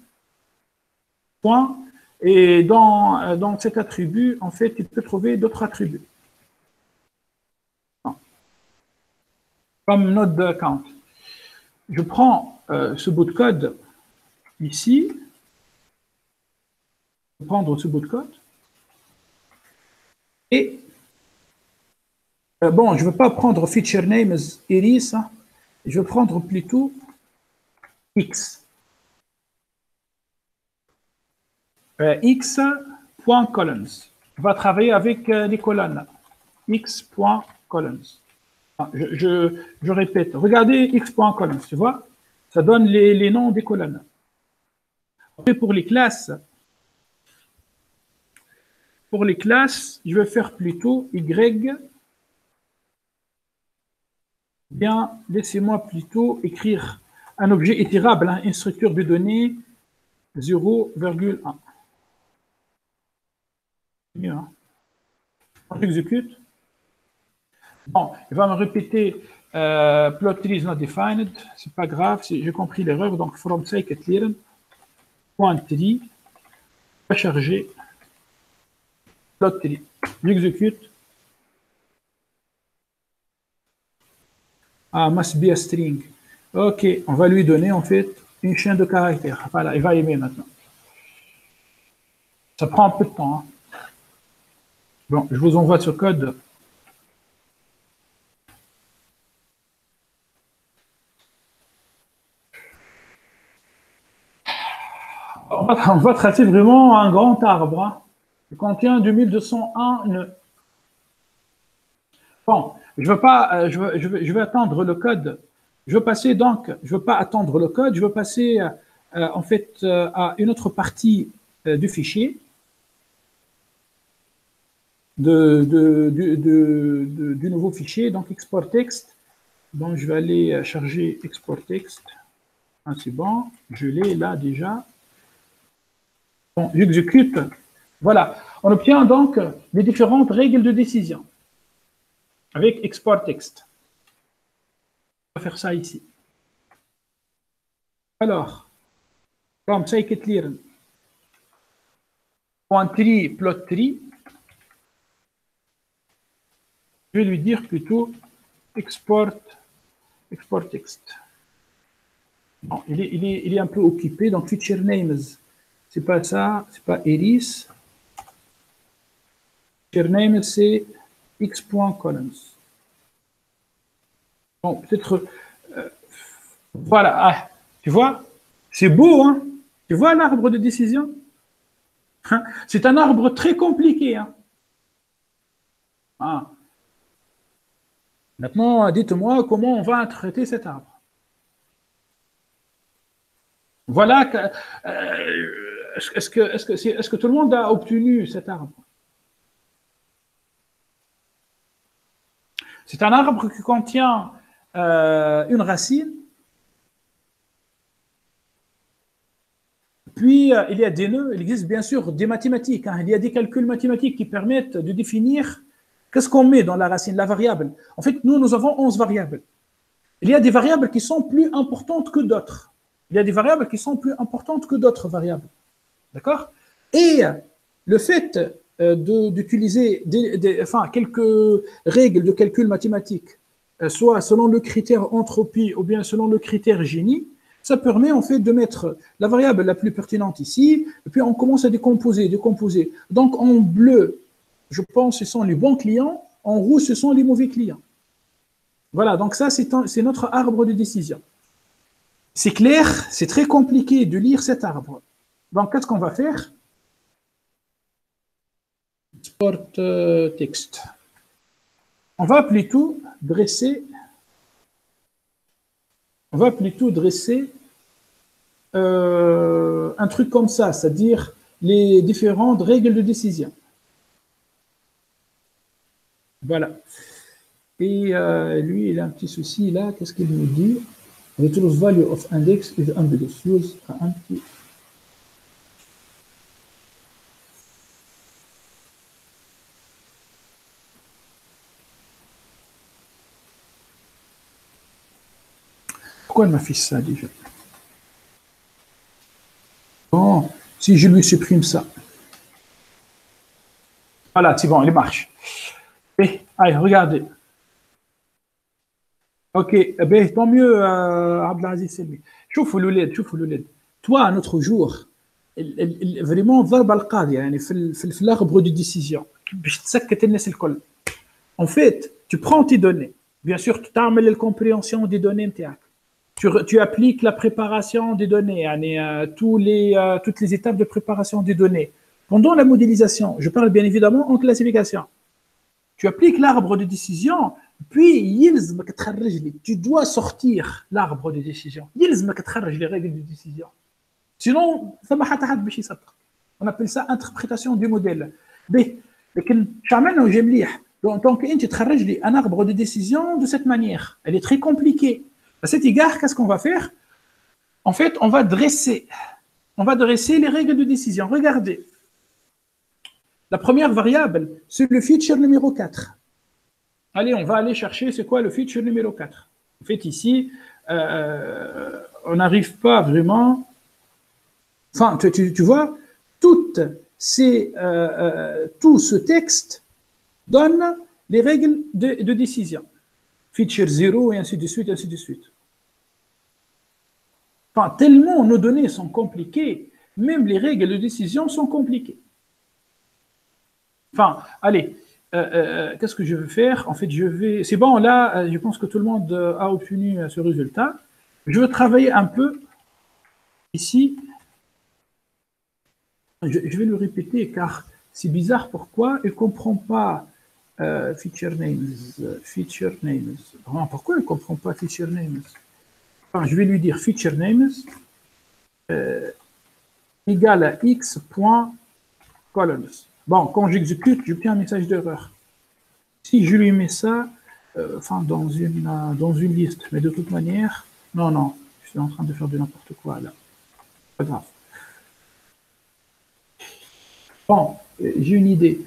point, et dans cet attribut, en fait, tu peux trouver d'autres attributs. Comme node count. Je prends ce bout de code ici. Je vais prendre ce bout de code. Et bon, je ne veux pas prendre feature names iris. Hein, je vais prendre plutôt x. X.columns. On va travailler avec les colonnes. X.columns. Je répète. Regardez x.columns, tu vois? Ça donne les noms des colonnes. Après, pour les classes, je vais faire plutôt y. Bien, laissez-moi plutôt écrire un objet itérable, hein, une structure de données 0,1. Mieux, hein. On exécute. Bon, il va me répéter Plotly is not defined. C'est pas grave, j'ai compris l'erreur. Donc, from scikit-learn.tree va charger Plotly. J'exécute. Must be a string. Ok, on va lui donner en fait une chaîne de caractères. Voilà, il va aimer maintenant. Ça prend un peu de temps. Hein. Bon, je vous envoie ce code. On va tracer vraiment un grand arbre. Hein. Il contient 2201 nœuds. Bon, je veux pas, je vais attendre le code. Je veux passer donc, je veux pas attendre le code. Je veux passer en fait à une autre partie du fichier du nouveau fichier, donc export texte. Donc je vais aller charger export texte. Ah, c'est bon, je l'ai là déjà. Bon, j'exécute. Voilà, on obtient donc les différentes règles de décision avec export texte. On va faire ça ici. Alors, comme ça, point tree, plot tree. Je vais lui dire plutôt export text. Bon, il est un peu occupé, donc feature names, c'est pas ça, c'est pas Iris. Feature names, c'est x.columns. Bon, peut-être. Voilà, ah, tu vois, c'est beau, hein? Tu vois l'arbre de décision? C'est un arbre très compliqué. Hein? Ah. Maintenant, dites-moi comment on va traiter cet arbre. Voilà. Est-ce que tout le monde a obtenu cet arbre? C'est un arbre qui contient une racine. Puis, il y a des nœuds. Il existe bien sûr des mathématiques. Hein. Il y a des calculs mathématiques qui permettent de définir qu'est-ce qu'on met dans la racine, la variable. En fait, nous avons 11 variables. Il y a des variables qui sont plus importantes que d'autres. Il y a des variables qui sont plus importantes que d'autres variables. D'accord? Et le fait d'utiliser quelques règles de calcul mathématique, soit selon le critère entropie ou bien selon le critère Gini, ça permet en fait de mettre la variable la plus pertinente ici, et puis on commence à décomposer. Donc en bleu, je pense que ce sont les bons clients, en rouge, ce sont les mauvais clients. Voilà, donc ça c'est notre arbre de décision. C'est clair, c'est très compliqué de lire cet arbre. Donc qu'est-ce qu'on va faire? Export texte. On va plutôt dresser un truc comme ça, c'est-à-dire les différentes règles de décision. Voilà. Et lui, il a un petit souci là. Qu'est-ce qu'il nous dit? The truth value of index is ambiguous. Use un petit. Pourquoi elle m'a fait ça déjà? Bon, si je lui supprime ça. Voilà, c'est bon, il marche. Et, allez, regardez. Ok, ben, tant mieux, Abdelaziz Selmi. شوفوا الولاد. Toi, un autre jour, vraiment ضرب القاضي يعني في l'arbre de décision باش تسكت الناس الكل. En fait, tu prends tes données. Bien sûr, tu تعمل la compréhension des données نتاعك. Tu appliques la préparation des données, يعني, toutes les étapes de préparation des données. Pendant la modélisation, je parle bien évidemment en classification. Tu appliques l'arbre de décision, puis tu dois sortir l'arbre de décision. Les règles de décision. Sinon, on appelle ça interprétation du modèle. Mais donc, tu travailles un arbre de décision de cette manière. Elle est très compliquée. À cet égard, qu'est-ce qu'on va faire? En fait, on va dresser les règles de décision. Regardez. La première variable, c'est le feature numéro 4. Allez, on va aller chercher c'est quoi le feature numéro 4. En fait, ici, on n'arrive pas vraiment... Enfin, tu vois, tout ce texte donne les règles de décision. Feature 0 et ainsi de suite, ainsi de suite. Enfin, tellement nos données sont compliquées, même les règles de décision sont compliquées. Enfin, allez, qu'est-ce que je veux faire? En fait, je vais... C'est bon, là, je pense que tout le monde a obtenu ce résultat. Je veux travailler un peu ici. Je vais le répéter car c'est bizarre. Pourquoi il ne comprend pas feature names? Feature names. Pourquoi il ne comprend pas feature names? Enfin, je vais lui dire feature names égale à x.columns. Bon, quand j'exécute, j'obtiens un message d'erreur. Si je lui mets ça, enfin, dans une liste, mais de toute manière, non, je suis en train de faire de n'importe quoi là. Pas grave. Bon, j'ai une idée.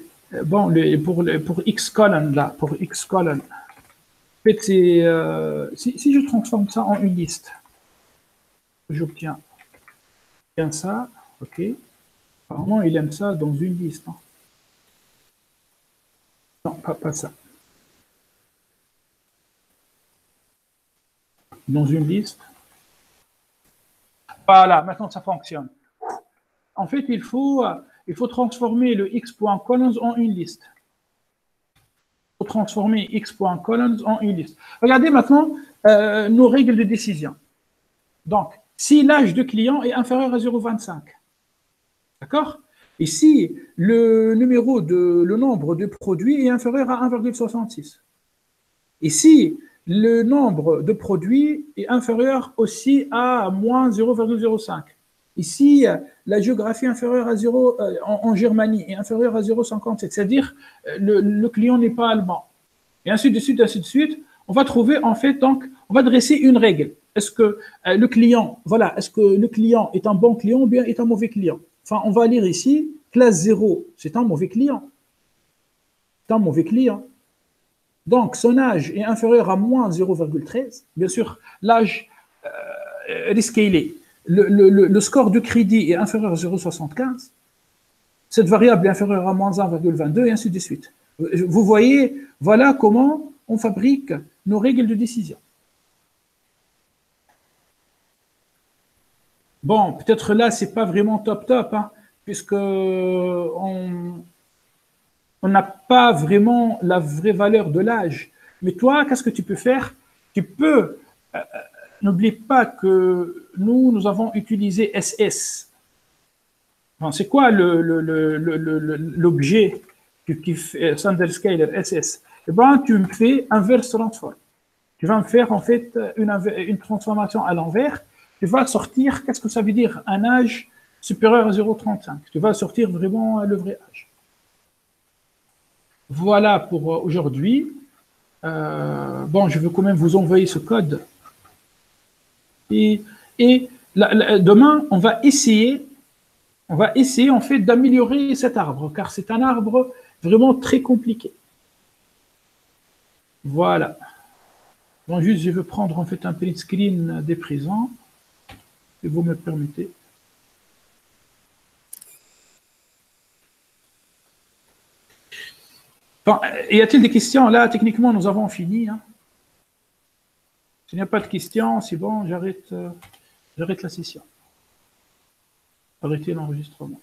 Bon, pour x colonne là, pour x colonne, en fait, c'est si je transforme ça en une liste, j'obtiens bien ça, ok. Apparemment, il aime ça dans une liste. Hein. Non, pas ça. Dans une liste. Voilà, maintenant ça fonctionne. En fait, il faut transformer le x.columns en une liste. Il faut transformer x.columns en une liste. Regardez maintenant nos règles de décision. Donc, si l'âge de client est inférieur à 0,25, d'accord? Et si le nombre de produits est inférieur à 1,66. Et si le nombre de produits est inférieur aussi à moins 0,05. Ici, la géographie inférieure à 0 en Germanie est inférieure à 0,57, c'est-à-dire le client n'est pas allemand. Et ainsi de suite, ainsi de suite. On va trouver, en fait, donc, on va dresser une règle. Est-ce que le client, voilà, est-ce que le client est un bon client ou bien est un mauvais client? Enfin, on va lire ici, classe 0, c'est un mauvais client. C'est un mauvais client. Donc, son âge est inférieur à moins 0,13. Bien sûr, l'âge rescalé. Le score de crédit est inférieur à 0,75. Cette variable est inférieure à moins 1,22 et ainsi de suite. Vous voyez, voilà comment on fabrique nos règles de décision. Bon, peut-être là, c'est pas vraiment top, hein, puisque on n'a pas vraiment la vraie valeur de l'âge. Mais toi, qu'est-ce que tu peux faire? Tu peux, n'oublie pas que nous avons utilisé SS. Enfin, c'est quoi l'objet qui fait Sanderscaler SS? Eh bien, tu me fais inverse transform. Tu vas me faire en fait une transformation à l'envers. Tu vas sortir, qu'est-ce que ça veut dire? Un âge supérieur à 0,35. Tu vas sortir vraiment le vrai âge. Voilà pour aujourd'hui. Bon, je veux quand même vous envoyer ce code. Et demain, on va essayer en fait d'améliorer cet arbre, car c'est un arbre vraiment très compliqué. Voilà. Bon, juste, je vais prendre en fait un print screen des présents, si vous me permettez. Bon, y a-t-il des questions? Là, techniquement, nous avons fini. Hein. S'il n'y a pas de questions, c'est bon, j'arrête la session. Arrêtez l'enregistrement.